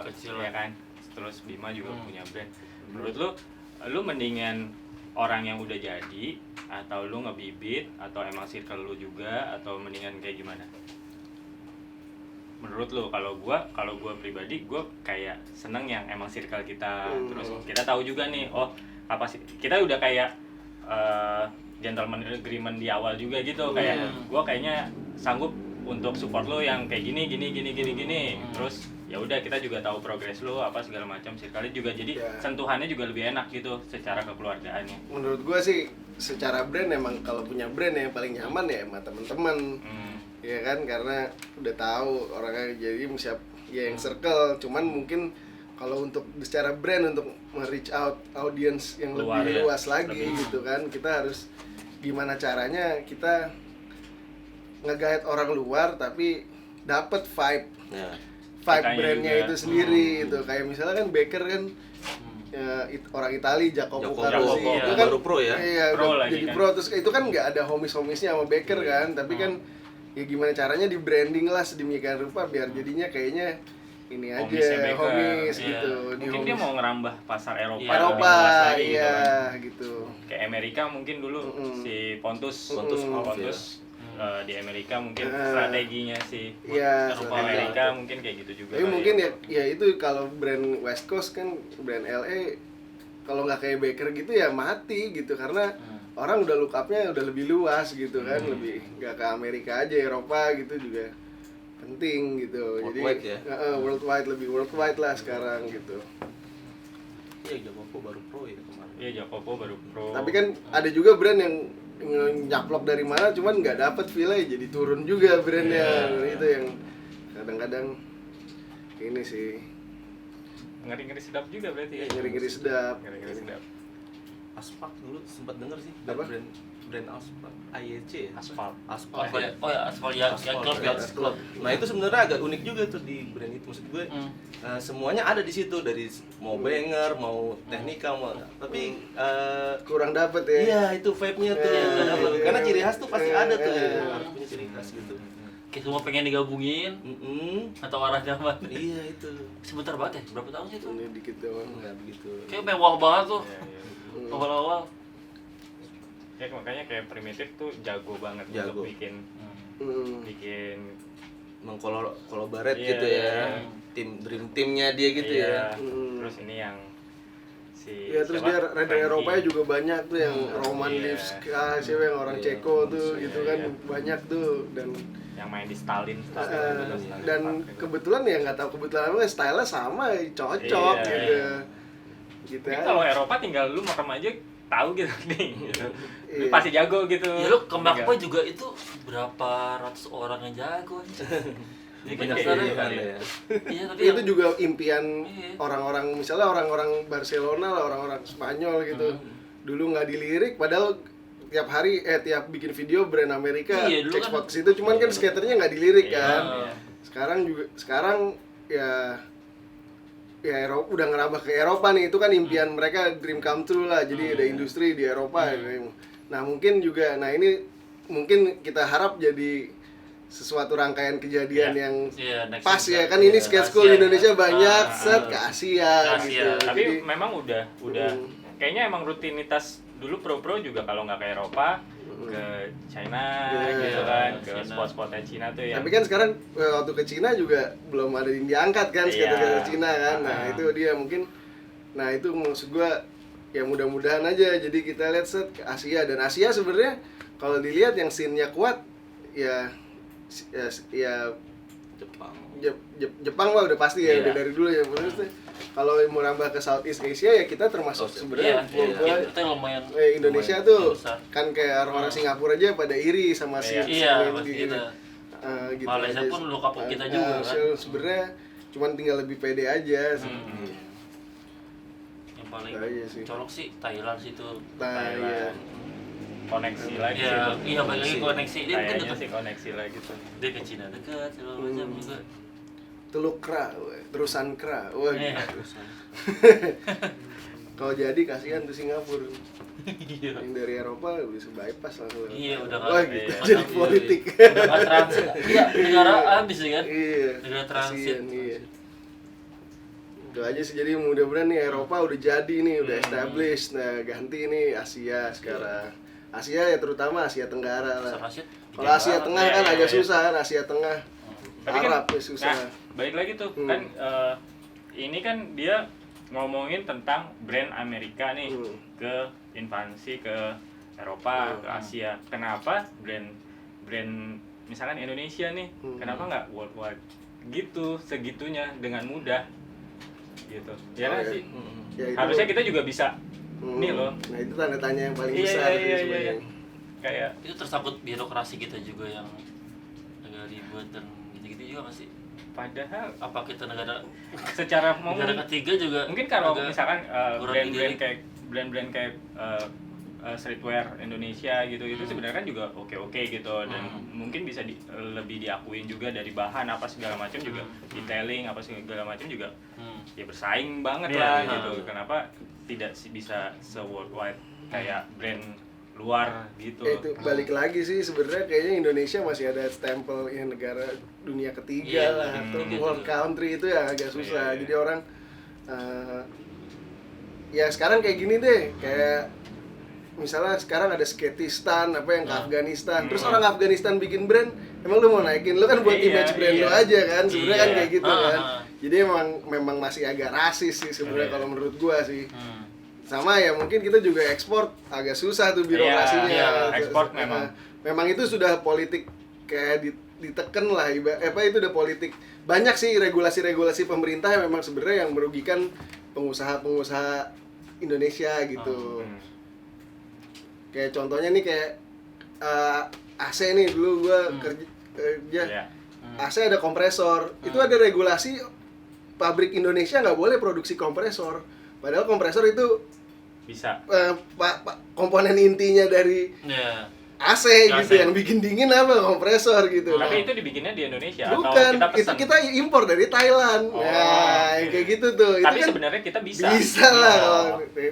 kecil ya kan, terus Bima juga punya brand. Menurut lu mendingan orang yang udah jadi atau lu ngebibit, atau emang circle lu juga, atau mendingan kayak gimana? Menurut lu? Kalau gua pribadi gua kayak seneng yang emang circle kita, terus kita tahu juga nih oh apa sih, kita udah kayak gentleman agreement di awal juga gitu, kayak gue kayaknya sanggup untuk support lo yang kayak gini, terus ya udah kita juga tahu progres lo apa segala macam, circle juga jadi sentuhannya juga lebih enak gitu secara kekeluargaannya. Menurut gue sih secara brand emang kalau punya brand yang paling nyaman ya sama teman-teman. ya kan, karena udah tahu orangnya, jadi siap ya yang circle. Cuman mungkin kalau untuk secara brand, untuk reach out audience yang Luar lebih ya, luas lagi lebih. gitu kan, kita harus gimana caranya kita nge-guide orang luar tapi dapat vibe Ya. Kitanya brandnya juga. itu sendiri gitu. Kayak misalnya kan Baker kan orang Itali, Jacopo Carosi Jacopo, itu ya. kan Baru pro ya? iya, Pro udah lagi jadi kan. pro. Terus itu kan nggak ada homies-homiesnya sama Baker kan, tapi kan ya gimana caranya di branding lah sedemikian rupa biar jadinya kayaknya ini aja Homies-nya Baker. homies Iya. gitu. Di Mungkin dia homies. mau ngerambah pasar Eropa, Iya. lebih Eropa, luas lagi gitu iya kan. gitu. Kayak Amerika mungkin dulu si Pontus di Amerika mungkin strateginya si Iya, Eropa strategi. Amerika mungkin kayak gitu juga. Tapi kali mungkin ya itu kalau brand West Coast kan, brand LA kalau nggak kayak Baker gitu ya mati gitu, karena orang udah look up-nya udah lebih luas gitu kan, lebih nggak ke Amerika aja, Eropa gitu juga penting gitu. Worldwide Jadi ya? worldwide, lebih worldwide lah sekarang gitu. Iya, Jacopo baru pro ya kemarin. Iya, Jacopo baru pro. Tapi kan ada juga brand yang nyaplok dari mana cuman nggak dapet feel-nya, jadi turun juga brandnya. Itu yang kadang-kadang ini sih ngeri-ngeri sedap juga berarti ya. ngeri-ngeri sedap. Ngeri-ngeri sedap. Aspak dulu sempat denger sih. Apa? Brand Aspak, AYC ya? Aspal. Aspak. Oh ya aspal yang klub ya. Club. Nah itu sebenarnya agak unik juga tuh di brand itu, maksud gue semuanya ada di situ, dari mau banger, mau teknika, mau tapi Kurang dapet ya. iya itu vibe-nya tuh Iya, nggak dapet. iya, Karena iya. ciri khas tuh pasti ada tuh, Iya. harus punya ciri khas gitu. Kayak semua pengen digabungin atau arah zaman. Iya itu. Sebentar banget ya, berapa tahun sih itu? Ini dikit doang. Nggak begitu. Kayak mewah banget tuh. Iya, iya. Awal-awal. Ya makanya kayak primitif tuh jago banget Jago. untuk bikin Hmm. Mengkolaborate Iya, gitu ya. iya. Dream teamnya dia gitu iya. ya. Terus ini yang si Ya terus siapa? dia rider Frankie. Eropa juga banyak tuh yang Roman Iya. Lipska, siapa yang orang Iya. Ceko tuh gitu kan, Iya. banyak tuh. Dan yang main di Stalin dan kebetulan ya nggak tahu kebetulan apa, style-nya sama, cocok Iya. gitu. Gitu mungkin aja. kalau Eropa tinggal lu makam aja tahu gitu nih gitu. Lu Iya. pasti jago gitu. Ya lu ke Makpa juga itu berapa ratus orang yang jago aja. Jadi Banyak kayak sekali gitu kan kali ya. ya. Iya tapi Itu juga impian Iya. orang-orang, misalnya orang-orang Barcelona lah, orang-orang Spanyol gitu. Dulu nggak dilirik, padahal tiap hari tiap bikin video brand Amerika Iya, dulu ekspor kan- ke situ, cuman kan skaternya nggak dilirik Iya, kan. iya. Sekarang ya Eropa udah ngerambah ke Eropa nih, itu kan impian mereka, dream come true lah. Jadi ada industri di Eropa. Nah mungkin juga, nah ini mungkin kita harap jadi sesuatu rangkaian kejadian Iya. yang Iya, next pas season. ya kan, ini Iya, skate Asia school di ya. Indonesia banyak, Ah, set ke Asia Ke Asia. gitu. Tapi Jadi, memang udah kayaknya emang rutinitas dulu pro juga kalau nggak ke Eropa ke China Iya, gitu kan, ke China. spot-spotnya Cina tuh ya. tapi kan sekarang waktu ke Cina juga belum ada yang diangkat kan, Iya. skater Cina kan. Nah Ah. itu dia mungkin, nah itu maksud gua ya mudah-mudahan aja. Jadi kita lihat set ke Asia, dan Asia sebenarnya kalau dilihat yang scene-nya kuat ya Jepang. Jepang mah udah pasti ya, Iya. udah dari dulu ya. Maksudnya kalau mau nambah ke Southeast Asia ya kita termasuk Iya, sebenarnya. menurut gua, Kita lumayan Indonesia lumayan tuh besar. kan kayak orang-orang Singapura aja pada iri sama si Iya. Iya, si pasti gitu. kita. Gitu Malaysia aja. pun lo kapok kita juga, kan? Sebenarnya cuman tinggal lebih pede aja. Yang paling Iya sih. colok sih Thailand situ. Nah, iya. Koneksi lagi Iya, sih. iya balik lagi koneksi dia kan Kayaknya dekat. sih koneksi lagi tuh. Dia ke Cina dekat segala macam juga. Teluk Kra, terusan Kra. Wah, Iya. gitu. Kalau jadi kasihan tuh Singapura. Iya. Yang dari Eropa bisa bypass langsung. Iya, udah Wah, nggak- gitu. iya. Jadi Iya, politik. Udah nggak transit. Iya, negara habis ya kan? Iya. Negara transit. kasihan, iya. Itu aja sih, jadi mudah-mudahan nih Eropa udah jadi nih, udah established. Nah, ganti nih Asia sekarang. Asia ya, terutama Asia Tenggara lah. Transit. Kalau Asia Tengah Iya, kan iya, agak iya. susah kan, Asia Tengah. Tapi Arab kan, ya susah. nah, balik lagi tuh kan ini kan dia ngomongin tentang brand Amerika nih ke invasi ke Eropa, ke Asia. Kenapa brand misalkan Indonesia nih, kenapa nggak worldwide gitu, segitunya dengan mudah gitu. Ya Oh, kan iya. sih. Ya, itu- Harusnya kita juga bisa nih loh. Nah itu tanda tanya yang paling Iya, besar iya, sih iya, sebenarnya. iya. Kayak Itu tersangkut birokrasi kita juga yang agak ribet dan gitu-gitu juga masih. Padahal Apa kita negara secara negara ketiga juga mungkin kalau agak misalkan kurang brand-brand ideal. kayak streetwear Indonesia gitu itu sebenarnya kan juga oke gitu dan mungkin bisa lebih diakuin juga dari bahan apa segala macam juga detailing apa segala macam juga ya bersaing banget Iya, lah iya. gitu. Kenapa tidak bisa se-worldwide kayak brand luar gitu. Itu balik lagi sih sebenarnya kayaknya Indonesia masih ada stempel yang negara dunia ketiga Iya, lah dunia atau ketiga world juga. country itu yang agak susah. Iya. Jadi orang ya sekarang kayak gini deh, kayak misalnya sekarang ada Skatistan apa yang ke Afghanistan. Terus orang Afghanistan bikin brand, emang lu mau naikin? Lu kan buat Iya, image brand lu iya. aja kan. Sebenarnya kan Iya. kayak gitu kan. Ah. Jadi memang masih agak rasis sih sebenarnya Iya. kalau menurut gua sih. Sama ya mungkin kita juga ekspor agak susah tuh birokrasinya. Iya, Gitu. ekspor memang. Memang itu sudah politik kayak diteken lah itu udah politik. Banyak sih regulasi-regulasi pemerintah yang memang sebenarnya yang merugikan pengusaha-pengusaha Indonesia gitu. Kayak contohnya nih kayak AC nih dulu gua kerja Iya. AC ada kompresor. Itu ada regulasi pabrik Indonesia nggak boleh produksi kompresor. Padahal kompresor itu Bisa. komponen intinya dari Iya. AC AC. gitu, yang bikin dingin apa kompresor gitu. Tapi itu dibibikinnya di Indonesia Bukan, atau kita itu pesan? kita impor dari Thailand. Oh, Yang oke. kayak gitu tuh. Tapi itu kan sebenarnya kita bisa. bisa lah, Oh.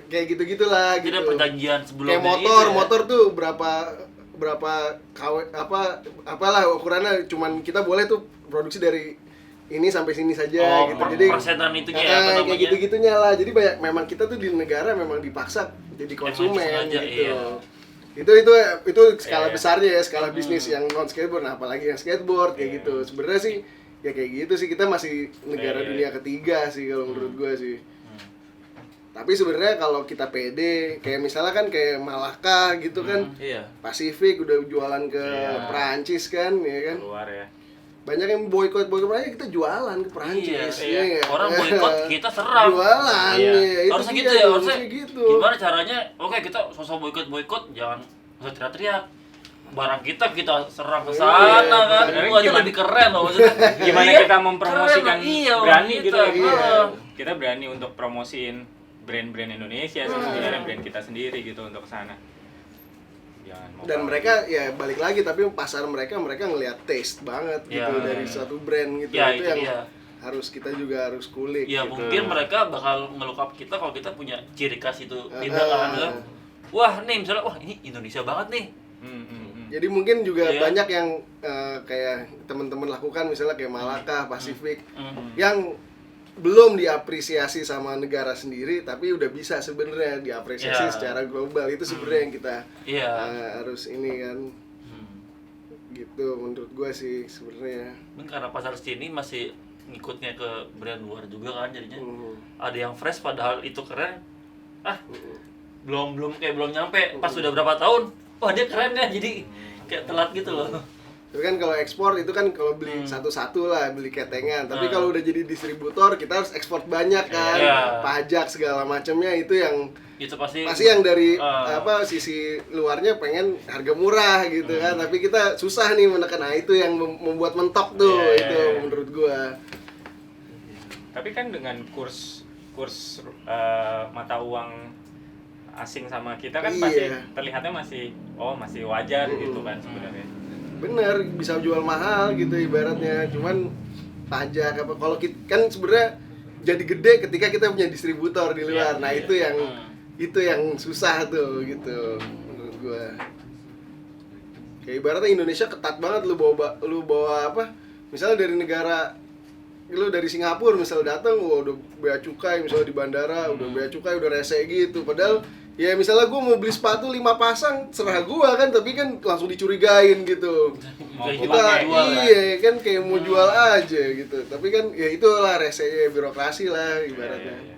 kayak gitu-gitulah Jadi gitu. ada perjanjian sebelumnya Kayak motor, itu ya? motor tuh berapa apalah ukurannya, cuman kita boleh tuh produksi dari ini sampai sini saja gitu. Jadi persenan itunya ya, apa kayak namanya? gitu-gitunya lah. Jadi banyak memang kita tuh di negara memang dipaksa jadi konsumen sengaja, gitu. iya. Itu skala Iya. besarnya ya, skala bisnis yang non skateboard, nah apalagi yang skateboard kayak gitu. Sebenarnya sih ya kayak gitu sih, kita masih negara Iya. dunia ketiga sih kalau menurut gua sih. Tapi sebenarnya kalau kita pede, kayak misalnya kan kayak Malaka gitu kan, Iya. Pasifik udah jualan ke Iya. Perancis kan, ya kan. Keluar ya. Banyak yang boykot aja kita jualan ke Perancis. Iya. nggak? Orang boykot kita serang. Jualan Iya. ya, itu Harusnya dia gitu ya, tuh, harusnya gitu. gimana caranya? Oke, kita sosok boykot, jangan usah teriak-teriak. Barang kita serang ke Iya, sana kan. sebenarnya Itu aja gimana- lebih keren loh maksudnya. Gimana Iya, kita mempromosikan keren, iya, berani orang gitu kita. ya. Iya. Kita berani untuk promosiin brand-brand Indonesia sih sebenarnya, brand kita sendiri gitu untuk kesana. Jangan mau Dan kalah. mereka ya balik lagi, tapi pasar mereka ngelihat taste banget gitu Iya. dari suatu brand gitu. Ya, itu itu yang dia. kita juga harus kulik Ya gitu. mungkin mereka bakal nge-look up kita kalau kita punya ciri khas itu beda Ah. kan. Wah nih misalnya, wah ini Indonesia banget nih. Jadi mungkin juga Iya. banyak yang kayak teman-teman lakukan misalnya kayak Malaka, Pasifik Hmm. yang belum diapresiasi sama negara sendiri, tapi udah bisa sebenarnya diapresiasi Iya. secara global. Itu sebenarnya yang kita Iya. harus ini kan Hmm. gitu menurut gua sih sebenarnya. Mungkin karena pasar sini masih ngikutnya ke brand luar juga kan jadinya. Hmm. Ada yang fresh padahal itu keren. Belum nyampe. Pas sudah berapa tahun, wah dia keren ya. Jadi kayak telat gitu loh. Tapi kan kalau ekspor itu kan kalau beli satu-satu lah, beli ketengan. Tapi Hmm. kalau udah jadi distributor, kita harus ekspor banyak kan. Iya. Pajak segala macamnya itu yang Itu pasti yang dari Ah. sisi luarnya pengen harga murah gitu kan. Tapi kita susah nih menekan. Nah, itu yang membuat mentok tuh Iya, itu iya, iya. menurut gua. Tapi kan dengan kurs mata uang asing sama kita kan Iya. pasti terlihatnya masih wajar gitu kan sebenarnya. Bener, bisa jual mahal gitu ibaratnya. Cuman pajak apa kalau kan sebenarnya jadi gede ketika kita punya distributor di luar. Iya, Nah, iya. itu yang susah tuh gitu menurut gua. Kayak ibaratnya Indonesia ketat banget, lu bawa apa? Misalnya dari negara, lu dari Singapura misal datang, udah bea cukai misalnya di bandara, udah bea cukai, udah rese gitu. Padahal ya misalnya gua mau beli sepatu 5 pasang, serah gua kan, tapi kan langsung dicurigain gitu. Mau Kayak Kita pakai jual kan? iya kan kayak mau jual aja gitu. Tapi kan ya itulah resenya birokrasi lah ibaratnya. Iya, iya.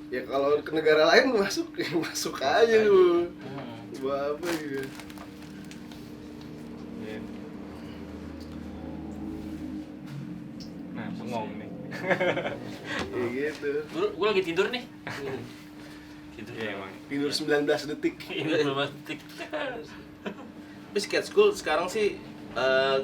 Ya kalau ke negara lain masuk ya masuk aja lu. Buat apa gitu. Iya. Nah, bengong nih. Kayak gitu. Gue lagi tidur nih. Tidur Iya emang. Tidur 19 detik. Ini belum detik. Tapi skate school sekarang sih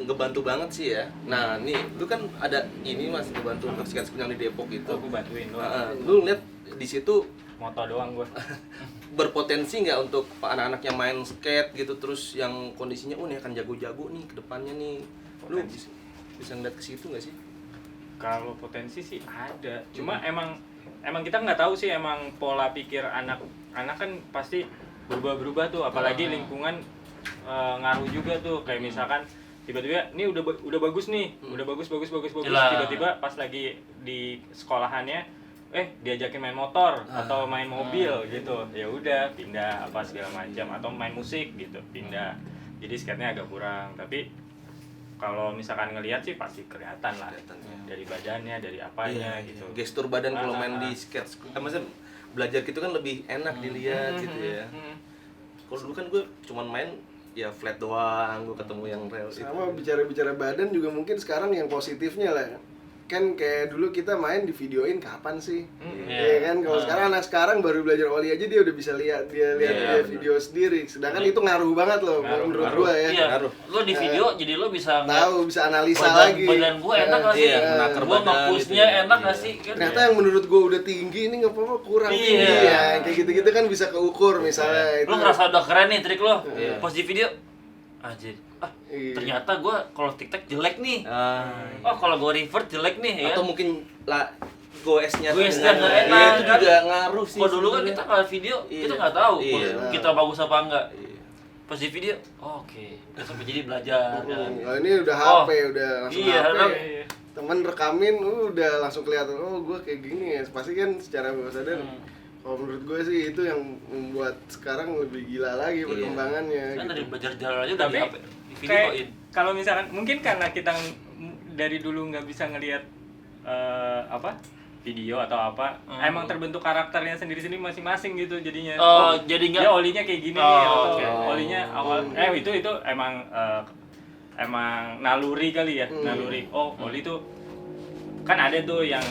ngebantu banget sih ya. Nah, nih lu kan ada ini Mas ngebantu untuk skate school yang di Depok itu. Aku bantuin doang. Lu lihat di situ Moto doang gua. berpotensi nggak untuk anak-anak yang main skate gitu terus yang kondisinya nih akan jago-jago nih ke depannya nih. Lu bisa ngeliat ke situ nggak sih? Kalau potensi sih ada. Cuma emang kita nggak tahu sih emang pola pikir anak kan pasti berubah-berubah tuh, apalagi lingkungan ngaruh juga tuh. Kayak misalkan tiba-tiba ini udah bagus nih, udah bagus tiba-tiba pas lagi di sekolahannya diajakin main motor atau main mobil gitu, ya udah pindah apa segala macam, atau main musik gitu pindah, jadi skate-nya agak kurang. Tapi kalau misalkan ngelihat sih pasti kelihatan lah dari badannya, dari apanya gitu. Gestur badan kalau main di skate maksudnya belajar gitu kan lebih enak dilihat gitu ya. Kalau dulu kan gue cuman main ya flat doang, gue ketemu yang real sama bicara badan juga mungkin sekarang yang positifnya lah. Kan kayak dulu kita main di videoin kapan sih? Iya kan, kalau sekarang anak sekarang baru belajar oli aja dia udah bisa lihat dia video sendiri. Sedangkan itu ngaruh banget loh menurut gua ya. Iya. Lo di video jadi lo bisa tahu, bisa analisa lagi. Badan gua enak nggak sih? Gua nge-pushnya enak nggak sih? Ternyata yang menurut gua udah tinggi ini nggak apa-apa kurang tinggi ya. Kayak gitu-gitu kan bisa keukur misalnya. Lo ngerasa udah keren nih trik lo. Pas di video anjir. Ternyata gue kalau TikTok jelek nih. Kalau gue revert jelek nih ya. Atau mungkin lah goesnya nggak enak. Itu juga ngaruh sih. Kalau dulu kan kita kalau video kita nggak tahu kita bagus apa enggak. Pas di video, oke. Sampai jadi belajar. Nah, ini udah HP, udah langsung HP. Iya. Temen rekamin udah langsung kelihatan, oh gue kayak gini ya. Pasti kan secara bawah sadar. Kalau menurut gue sih itu yang membuat sekarang lebih gila lagi perkembangannya. Kan gitu. dari belajar jalan aja udah Tapi di kayak videoin. kalau misalkan mungkin karena kita dari dulu nggak bisa ngelihat video atau apa, emang terbentuk karakternya sendiri-sendiri masing-masing gitu jadinya. Jadi nggak. Ya olinya kayak gini nih, atau olinya awal itu emang naluri kali ya, naluri. Oli tuh kan ada tuh yang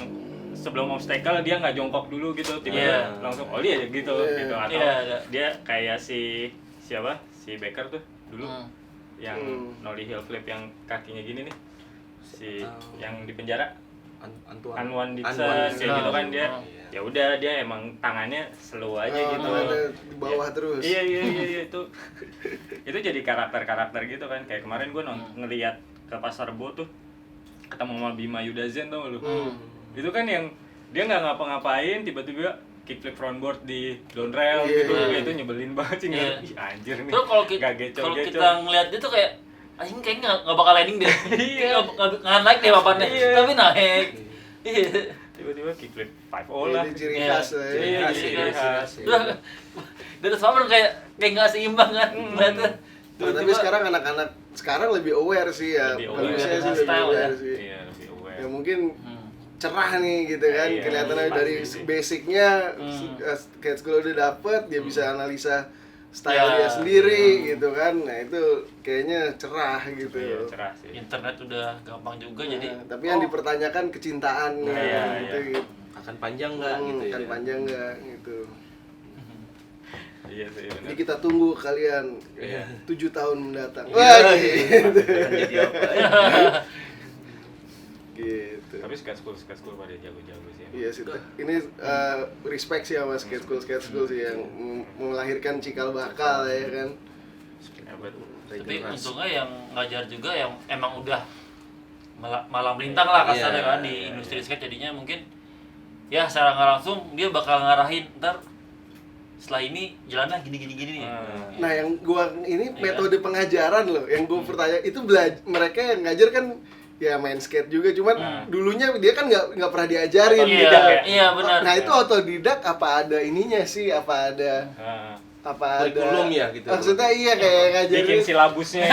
sebelum obstacle dia nggak jongkok dulu gitu, tiba-tiba langsung oli aja gitu, gitu. Atau dia kayak si Becker tuh dulu yang nollie heel flip yang kakinya gini nih, yang di penjara. Anwan Ditsen kayak gitu kan dia. Ya udah dia emang tangannya slow aja gitu. Di bawah terus. Iya itu jadi karakter gitu kan. Kayak kemarin gue ngeliat ke Pasar Rebo tuh ketemu sama Bima Yudazen tau lu. Itu kan yang dia nggak ngapa-ngapain tiba-tiba kickflip frontboard di down rail gitu. Itu nyebelin banget sih. Ih, anjir nih. Terus kalau kita ngeliat dia tuh kayak anjing kayaknya nggak bakal landing deh. Nggak naik deh papannya. Tapi naik. Iya. Tiba-tiba kickflip 5-0 lah. Ini ciri khas lah ya. Iya, ciri khas. Dari sama kayak nggak seimbang kan. Tapi sekarang anak-anak sekarang lebih aware sih ya. Lebih Bagusnya sih lebih aware sih. Iya, lebih aware. Ya mungkin cerah nih gitu kan, kelihatannya dari basicnya skate school udah dapet, dia bisa analisa style dia sendiri gitu kan. Nah itu kayaknya cerah gitu. Iya, cerah sih. Internet udah gampang juga jadi. Tapi yang dipertanyakan kecintaan gitu. Akan panjang nggak gitu ya? Akan panjang nggak gitu. Iya sih. Jadi kita tunggu kalian 7 tahun mendatang. Wah, gitu. jadi apa? Gitu. Tapi skate school pada jago-jago sih. Iya sih. Ini respect sih sama skate school sih yang melahirkan cikal bakal ya kan. Tapi untungnya yang ngajar juga yang emang udah malam lintang lah kasarnya kan di industri skate, jadinya mungkin ya secara nggak langsung dia bakal ngarahin ntar setelah ini jalannya gini nih. Nah yang gua ini metode pengajaran loh, yang gua pertanyaan itu mereka yang ngajar kan ya main skate juga, cuman dulunya dia kan nggak pernah diajarin gitu. Iya benar. Nah itu otodidak apa ada ininya sih, apa ada kurikulum ya gitu. Maksudnya iya kayak ngajarin bikin silabusnya.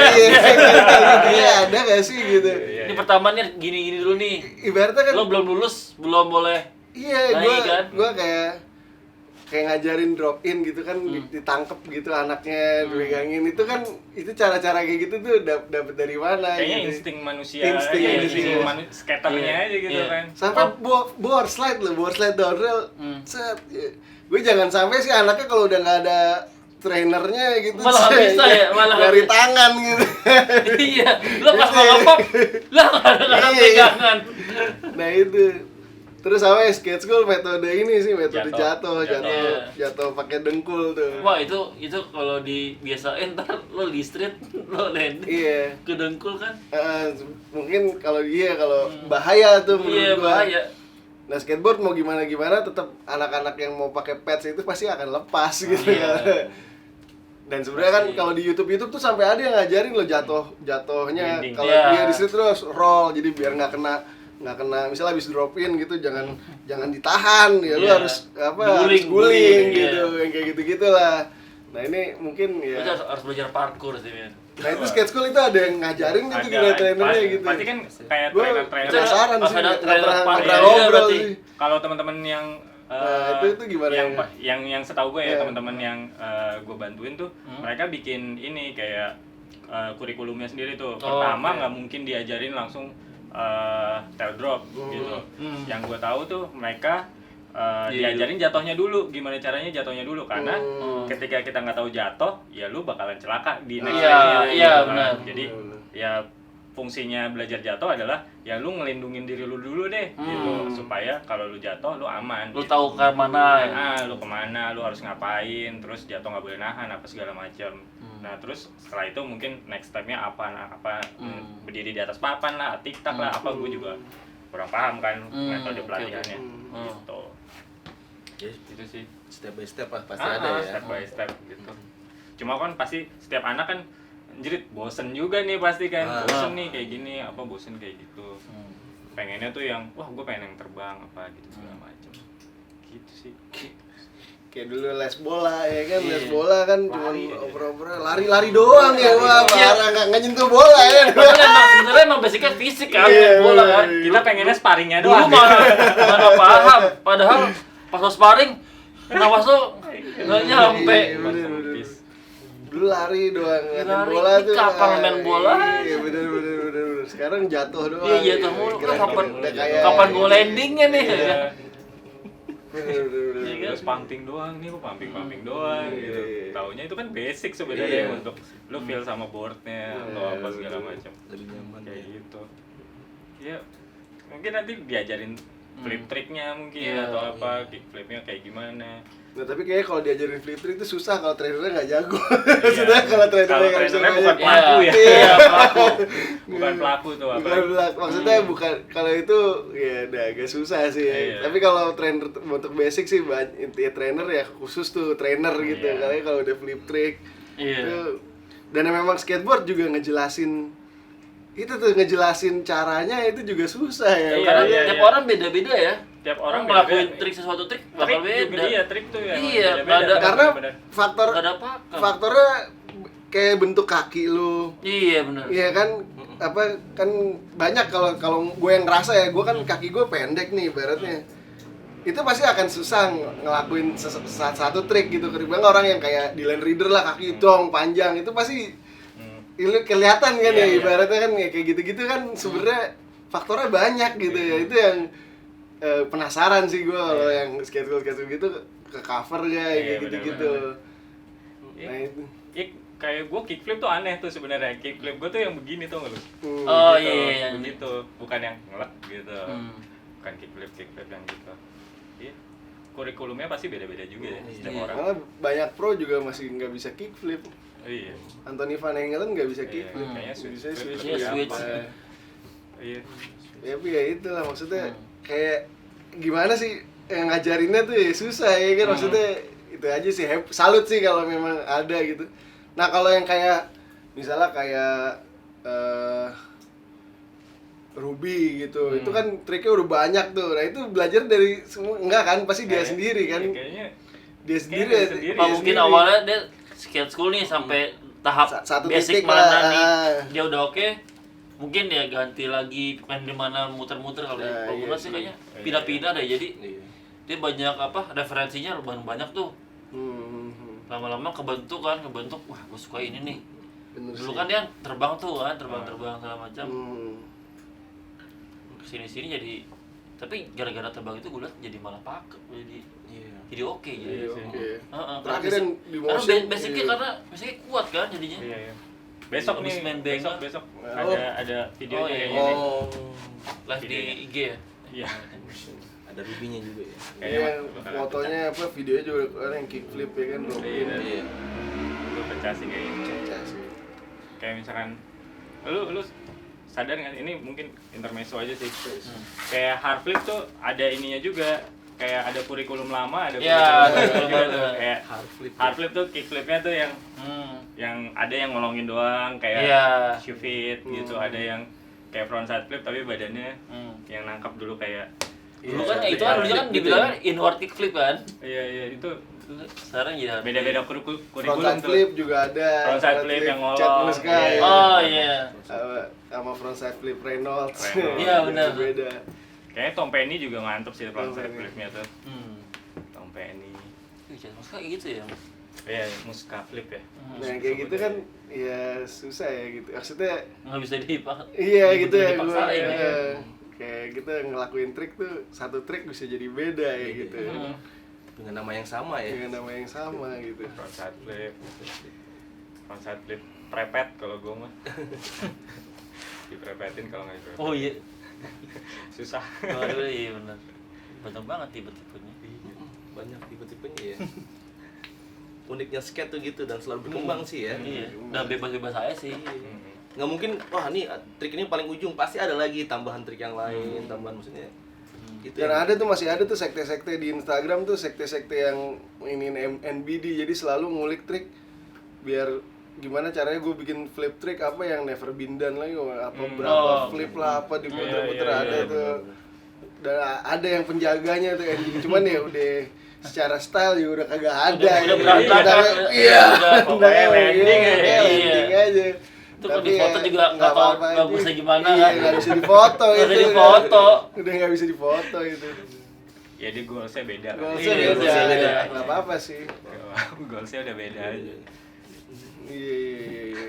Iya ada nggak sih gitu. Ini pertama nih gini dulu nih. Ibaratnya kan lo belum lulus belum boleh. Iya, kan? gua kayak ngajarin drop in gitu kan, ditangkep gitu anaknya, dipegangin itu kan, itu cara-cara kayak gitu tuh dapet dari mana? Kayaknya gitu. insting manusia, insting skaternya aja gitu kan. Sampai board slide downhill, set. Gue jangan sampai sih anaknya kalau udah nggak ada trainernya gitu Malah nggak bisa ya, malah nggak dari bisa. tangan gitu. Iya, lo pas mau ngepop, lah nggak ada Iya. pegangan. Nah itu. Terus sama ya skate school metode ini sih, metode Jatuh. jatuh pakai dengkul tuh. Wah itu kalau dibiasain ntar lo di street lo landing Iya. ke dengkul kan? Mungkin kalau bahaya tuh menurut Iya gua. bahaya. Nah skateboard mau gimana tetap anak-anak yang mau pakai pads itu pasti akan lepas gitu Iya. kan. Dan sebenarnya kan kalau di YouTube tuh sampai ada yang ngajarin lo jatuhnya Landing. kalau Iya. dia di situ terus roll, jadi biar nggak kena misalnya habis drop in gitu jangan ditahan ya, lu Iya. harus harus guling Guling, gitu, iya. yang kayak gitu-gitulah. Nah ini mungkin ya. Kita harus belajar parkour sih men. Nah itu skate school itu ada yang ngajarin gitu gimana trainernya gitu. Pasti kan kayak Gua trainer-trainer. penasaran Harus sih, ada nggak trainer pernah parkour nggak juga ngobrol berarti. sih. Kalau teman-teman yang Nah, itu gimana yang setahu gue ya Iya. teman-teman yang gue bantuin tuh mereka bikin ini kayak kurikulumnya sendiri tuh. Pertama oke. nggak mungkin diajarin langsung tail drop gitu. Yang gue tahu tuh mereka Iya, diajarin jatuhnya dulu, gimana caranya jatuhnya dulu karena ketika kita nggak tahu jatuh ya lu bakalan celaka di next Iya, step-nya, iya, gitu kan. benar. Jadi ya fungsinya belajar jatuh adalah ya lu ngelindungin diri lu dulu deh gitu supaya kalau lu jatuh lu aman. Lu gitu. tahu ke mana ya? Lu kemana, lu harus ngapain, terus jatuh nggak boleh nahan apa segala macam. Nah terus setelah itu mungkin next step-nya berdiri di atas papan lah, tiktak lah, apa gue juga kurang paham kan metode oke, pelatihannya oke. gitu. Ya, Itu sih. step by step pasti ada ya. Step by step gitu. Cuma kan pasti setiap anak kan jerit bosen juga nih pasti kan, bosen nih kayak gini, bosen kayak gitu. Pengennya tuh yang wah gue pengen yang terbang apa gitu segala macam. Gitu sih. Kayak dulu les bola ya kan, Iya. les bola kan cuma Lari aja. oper-oper lari doang ya, wah Iya. parah nggak nyentuh bola ya. Sebenarnya emang basicnya fisik kan, Iya, main bola bener. kan. Kita pengennya sparringnya Dulu doang. mana paham, padahal pas lo sparring, napas lo nggak nyampe. Iya, bener. Dulu lari doang, ngatain Lari, bola ini tuh. kapan main bola? Iya bener. Sekarang jatuh doang. Iya jatuh mulu, Kira-kira udah kayak- kapan gue landingnya nih? Iya. Bener. Terus pumping doang nih, kok pumping doang gitu. Iya. Taunya itu kan basic sebenarnya Iya. untuk lu feel sama boardnya atau apa segala macam. Lebih nyaman Kayak ya. gitu. Ya mungkin nanti diajarin flip tricknya mungkin Iya, atau apa, kick flipnya kayak gimana. Nah tapi kayaknya kalau diajarin flip trick itu susah kalau trainernya nggak jago. Sudah kalau trainernya nggak bisa trainernya bukan main. pelaku ya. Iya, pelaku. Bukan pelaku tuh apa. Maksudnya bukan kalau itu ya udah agak susah sih. Iya. Tapi kalau trainer untuk basic sih intinya trainer ya khusus tuh trainer gitu. Iya. Kali kalau udah flip trick Iya. itu dan memang skateboard juga ngejelasin caranya itu juga susah ya. Iya, Karena iya, tiap iya. orang beda-beda ya. Tiap orang ngelakuin beda-beda. trik sesuatu trik Trik bakal juga beda. iya, trik tuh ya. Iya, beda-beda. ada- Karena Bener. faktor Gak ada pakem. faktornya kayak bentuk kaki lu. Iya benar. Iya kan kan banyak kalau gue yang ngerasa ya, gue kan kaki gue pendek nih ibaratnya. Itu pasti akan susah ngelakuin satu trik gitu. Ketimbang orang yang kayak Dylan Reader lah, kaki dong panjang, itu pasti ini kelihatan kan Iya, ya iya. ibaratnya kan ya kayak gitu-gitu kan sebenarnya faktornya banyak gitu ya. Itu yang penasaran sih gue kalau yang skate gitu ke cover ya Iya, kayak gitu-gitu. bener-bener. Nah itu. Kayak gue kickflip tuh aneh tuh sebenarnya. Kickflip gue tuh yang begini tuh nggak lu? Oh Gitu, iya, yang gitu, bukan yang ngelek gitu. Bukan kickflip yang gitu. Iya. Kurikulumnya pasti beda-beda juga ya setiap Iya. orang. Karena banyak pro juga masih nggak bisa kickflip. Iya. Anthony Van Engelen nggak bisa Iya, kickflip. kayaknya Bisa switch switch. Iya, switch. apa. Iya. Ya tapi ya itulah maksudnya kayak gimana sih yang ngajarinnya tuh ya susah ya kan, maksudnya itu aja sih salut sih kalau memang ada gitu. Nah kalau yang kayak misalnya kayak Ruby gitu, itu kan triknya udah banyak tuh. Nah itu belajar dari semua enggak kan, pasti dia sendiri kan, Iya, kayaknya dia sendiri. dia sendiri. Apa mungkin awalnya dia skate school nih sampai tahap Satu basic titik mana lah. nih dia udah oke, mungkin dia ganti lagi main di mana muter-muter kali. Nah, Kalau iya gua sih sih. kayaknya pindah-pindah deh, jadi Iya. dia banyak referensinya banyak tuh. Lama-lama kebentuk, wah gue suka ini nih. Bener Dulu sih. kan dia terbang tuh kan, terbang segala macam. Hmm. Kesini-sini jadi Tapi gara-gara terbang itu gue liat jadi malah pakem, jadi oke jadi. Iya sih. Oke. Karena Terakhir yang di karena motion, basicnya iya. karena basicnya kuat kan jadinya. Iya, iya. Besok Habis nih, main besok bengkel. besok Oh. ada videonya Oh, iya. kayaknya nih. Live di Videonya. IG ya. Iya. Ada rubinya juga ya. Iya, bakal fotonya apa, videonya juga ada yang kickflip ya kan, Robin. Iya. Itu pecah sih kayaknya. Pecah sih. Kayak misalkan lu sadar nggak, ini mungkin intermezzo aja sih. Kayak hard flip tuh ada ininya juga. Kayak ada kurikulum lama, ada Iya, kurikulum baru juga ada. tuh. Kayak hard flip tuh kick flipnya tuh yang ada yang ngolongin doang kayak Iya. shoe fit gitu, ada yang kayak front side flip tapi badannya yang nangkap dulu kayak Dulu kan Iya, itu kan dulu kan dibilang inward kick flip kan. iya itu Sekarang jadi beda-beda Front kurikulum side tuh. flip juga ada. Front side flip yang ngolong. Chad Blue Sky. Iya. Oh iya. Sama front side flip Reynolds. Reynolds. Iya, benar. Beda. Kayaknya Tom Penny juga mantep sih front side Tom Penny. flipnya tuh. Tom Penny. Maksudnya kayak gitu ya. Iya, Muska flip ya. Nah kayak gitu kan ya susah ya gitu. Maksudnya Nggak bisa dipakai. iya gitu ya gue. dipaksain, ya. Kayak kita ngelakuin trik tuh, satu trik bisa jadi beda ya gitu. Dengan nama yang sama ya. Dengan nama yang sama gitu. Front side flip. Front side flip prepet kalau gue mah. Diprepetin kalau nggak diprepet. Oh iya. Susah. Waduh iya benar. Banyak banget tipe-tipenya. Banyak tipe-tipenya ya. Uniknya skate tuh gitu dan selalu berkembang sih ya. Iya. Dan bebas-bebas saya sih. Nggak mungkin, wah nih trik ini paling ujung, pasti ada lagi tambahan trik yang lain, tambahan maksudnya. Gitu Dan ya. ada tuh, masih ada tuh sekte-sekte di Instagram tuh, sekte-sekte yang ini NBD, jadi selalu ngulik trik biar gimana caranya gue bikin flip trick apa yang never been done lagi, apa berapa flip lah apa diputer-puter Iya, ada iya, tuh. Dan ada yang penjaganya tuh NBD, cuman ya udah secara style ya udah kagak ada. Udah ya. berantakan. Iya, pokoknya landing iya, aja. landing aja. Itu kalau Tapi di foto ya, juga nggak tahu apa-apa aja. bagusnya gimana Iya, kan. nggak bisa difoto Nggak itu. bisa difoto. Udah nggak bisa difoto itu. Ya di goalsnya beda lah. Goalsnya Iya, beda, goalsnya beda. nggak apa-apa sih. Goalsnya udah beda aja. Iya.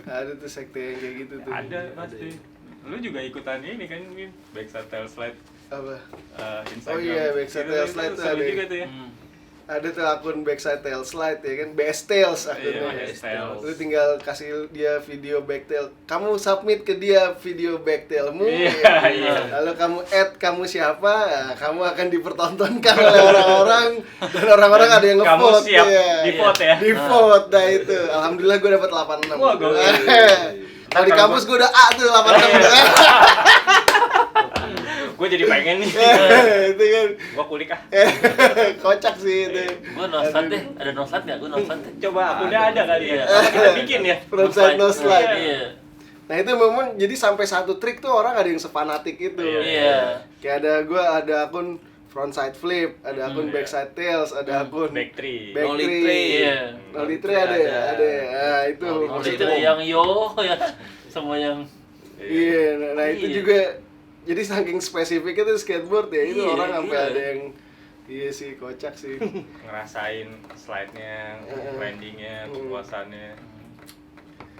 Ada tuh sekte yang kayak gitu tuh. Ada pasti. Lu juga ikutan ini kan, Win? Backside tail slide Apa? Instagram. Oh iya, backside Itu tail slide tuh seru ada. juga tuh ya. Ada tuh akun backside tail slide ya kan, best tails Iya, akunnya. best tails. Lu tinggal kasih dia video back tail. Kamu submit ke dia video back tailmu. Iya, iya. Lalu kamu add kamu siapa, nah, kamu akan dipertontonkan oleh orang-orang, dan orang-orang ada yang Kamu nge-vote. siap ya. di-vote ya? Di-vote, nah itu. Alhamdulillah gue dapet 86. Wah, gokil. Kalau di kampus gue udah A tuh 86. Gue jadi pengen nih. Itu kan Gua kulik ah. kocak sih itu. Gue noslide deh, ada noslide nggak? Gue noslide deh. Coba akunnya ada kali ya. Iya. Apa kita bikin ya? Frontside no slide. Iya. Nah itu memang jadi sampai satu trik tuh orang ada yang sepanatik itu. Iya. Kayak ada akun frontside flip, ada akun backside tails, ada akun Back three. back Nollie three. three. Iya. Nollie three ada ya, ada ya. Nah, itu Nollie Maksudnya maksudnya. yang yo ya, semua yang Iya, nah itu Iya. juga jadi saking spesifiknya tuh skateboard ya, itu Iya, orang sampai iya. ada yang iya sih, kocak sih. Ngerasain slide-nya, landing-nya, kepuasannya.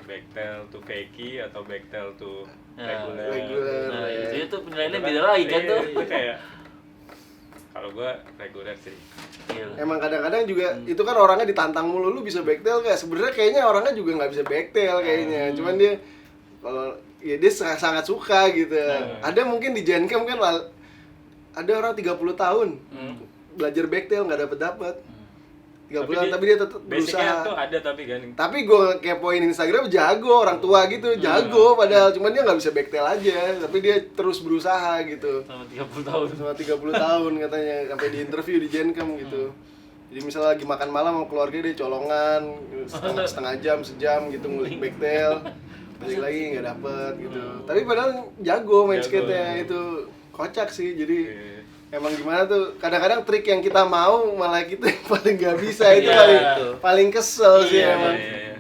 Backtail to fakie atau backtail to Ya, regular. regular. nah ya. itu penilaiannya beda lagi kan Iya, tuh. Itu kayak kalau gua reguler sih. Gila. Emang kadang-kadang juga itu kan orangnya ditantang mulu, lu bisa backtail gak? Sebenarnya kayaknya orangnya juga nggak bisa backtail kayaknya, cuman dia kalau ya dia sangat suka gitu. Ada mungkin di Gencam kan ada orang 30 tahun belajar backtail nggak dapet 30 tahun, tapi dia tetap Basicnya berusaha. tuh ada tapi kan. Tapi gue kepoin Instagram jago, orang tua gitu, jago padahal cuman dia nggak bisa backtail aja, tapi dia terus berusaha gitu. Sama 30 tahun. Selama 30 tahun katanya, sampai di interview di Gencam gitu. Jadi misalnya lagi makan malam sama keluarga dia colongan setengah jam, sejam gitu ngulik backtail. Balik lagi nggak dapet gitu. Tapi padahal jago main Jago. skate-nya itu. Kocak sih, jadi Iya. emang gimana tuh, kadang-kadang trik yang kita mau malah kita yang paling nggak bisa, itu Iya, paling kesel sih Iya, emang. Iya.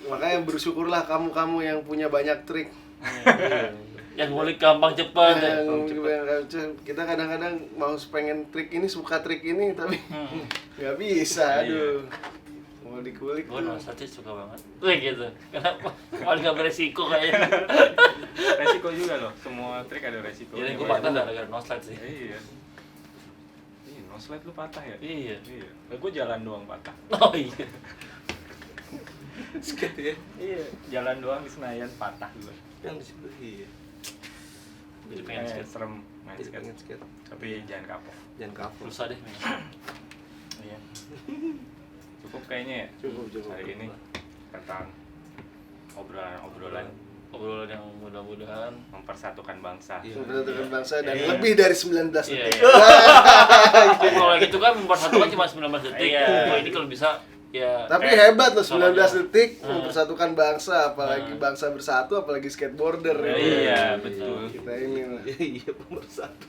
Makanya bersyukurlah kamu-kamu yang punya banyak trik. Yang ngulik gampang cepat. Kita kadang-kadang mau pengen trik ini, suka trik ini, tapi nggak bisa, aduh. Mau dikulik Gue tuh. noslide sih suka banget. Wih gitu. Kenapa? Paling gak beresiko kayaknya. Resiko juga juga loh, semua trik ada resiko. Jadi gue patah gara-gara no slide sih. Iya. Iya, no slide lu patah ya? Iya. Iya. Gue jalan doang patah. Oh iya. Skate ya. Iya, jalan doang di Senayan patah gue. Yang di situ iya. Jadi pengen skate. Serem main Jadi skate. pengen skate. Tapi jangan kapok. Jangan kapok. Susah deh. Iya. Cukup kayaknya ya. Cukup. Hari ini tentang obrolan Obrolan yang mudah-mudahan mempersatukan bangsa. Iya. Mempersatukan bangsa dan Iya. lebih dari 19 Iya, detik. iya. Kalau gitu kan mempersatukan cuma 19 detik. Iya. Kalau ini kalau bisa ya Tapi hebat loh, 19 Sama detik mempersatukan bangsa, apalagi bangsa bersatu, apalagi skateboarder. Iya, betul. Kita ini mah. Iya, pemersatu.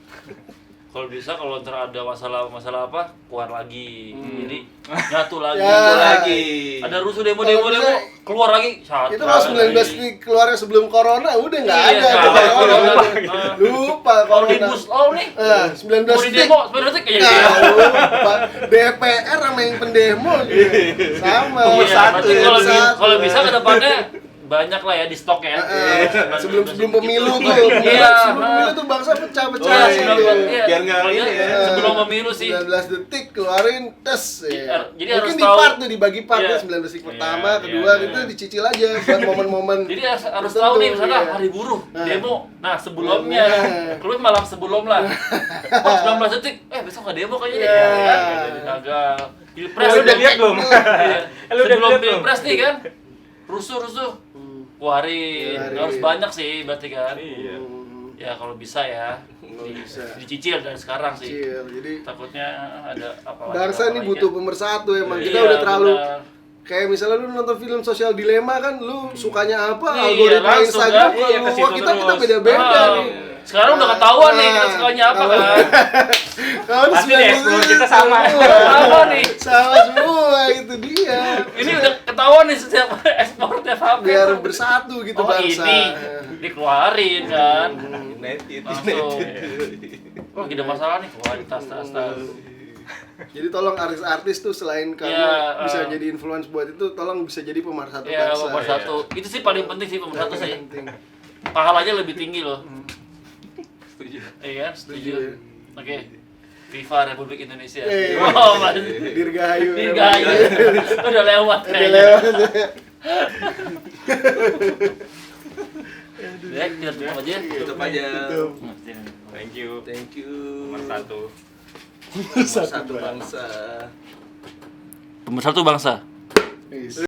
kalau bisa kalau ntar ada masalah apa keluar lagi. Jadi nyatu lagi. Ya. Itu lagi. Ada rusuh demo-demo Kalau bisa, keluar lagi. Satu Itu kalau 19 lagi. detik keluarnya sebelum corona udah nggak Iya, ada. nggak tuh ada. corona. Nah. Lupa corona. Omnibus law nih. 19 Mau di detik. demo 19 detik kayak Nah, gitu. lupa. DPR sama yang pendemo juga. Sama. Iya, Pemersatu berarti ya, kalau Pemersatu. kalau bisa ke depannya banyak lah ya di stok ya. Sebelum pemilu tuh. Iya. Sebelum pemilu tuh bangsa pecah-pecah. Iya, gitu. iya. Biar nggak Kalau ini iya, ya. sebelum pemilu sih. 19 detik keluarin tes ya. Jadi Mungkin harus di tahu- part tuh dibagi part Iya. ya, 9 detik Iya, pertama, iya, kedua iya. gitu dicicil aja buat momen-momen. Jadi harus tertentu, tahu nih misalnya iya. hari buruh Nah. demo. Nah, sebelumnya Nah. keluar malam sebelum lah. Oh, 19 detik. Besok nggak demo kayaknya deh. Iya. Kan? Jadi kagak. Pilpres Lu udah lihat belum? Iya. Lu udah Sebelum lihat belum? pilpres nih kan. Rusuh. Keluarin. Keluarin. Harus banyak sih berarti kan. Iya. Ya kalau bisa ya. Kalau bisa. Dicicil dari sekarang sih. Kecil. Jadi Takutnya ada apa bangsa ini butuh pemersatu emang. Kita Iya, udah terlalu benar. kayak misalnya lu nonton film sosial dilema kan, lu sukanya apa, Iya, algoritma langsung Instagram, kan? kalau Iya, ke lu situ kita terus. beda-beda Ah, nih. sekarang udah ketahuan nih kita Nah, sukanya apa kalau- kan. Kalau di Pasti 19 deh, explore kita sama. Sama nih. Sama semua itu dia. Ini udah ketahuan nih setiap ekspor tiap HP. Biar bersatu gitu Oh bangsa. ini dikeluarin kan. United. Langsung. Oh lagi ada masalah nih keluarin tas. Jadi tolong artis-artis tuh selain kamu Ya, bisa jadi influence buat itu, tolong bisa jadi pemersatu Ya bangsa. pemersatu. Itu sih paling penting sih pemersatu Yang sih. penting. Pahalanya lebih tinggi loh. Setuju. Iya kan? Setuju. Setuju. Oke. Viva Republik Indonesia. Eh, Wow, Mas. Dirgahayu. Dirgahayu. Udah lewat Udah kayaknya. lewat. Ya, kita tutup aja. Tutup aja. Tutup. Thank you. Thank you. Nomor satu. Pemersatu bangsa. Pemersatu bangsa. Yes.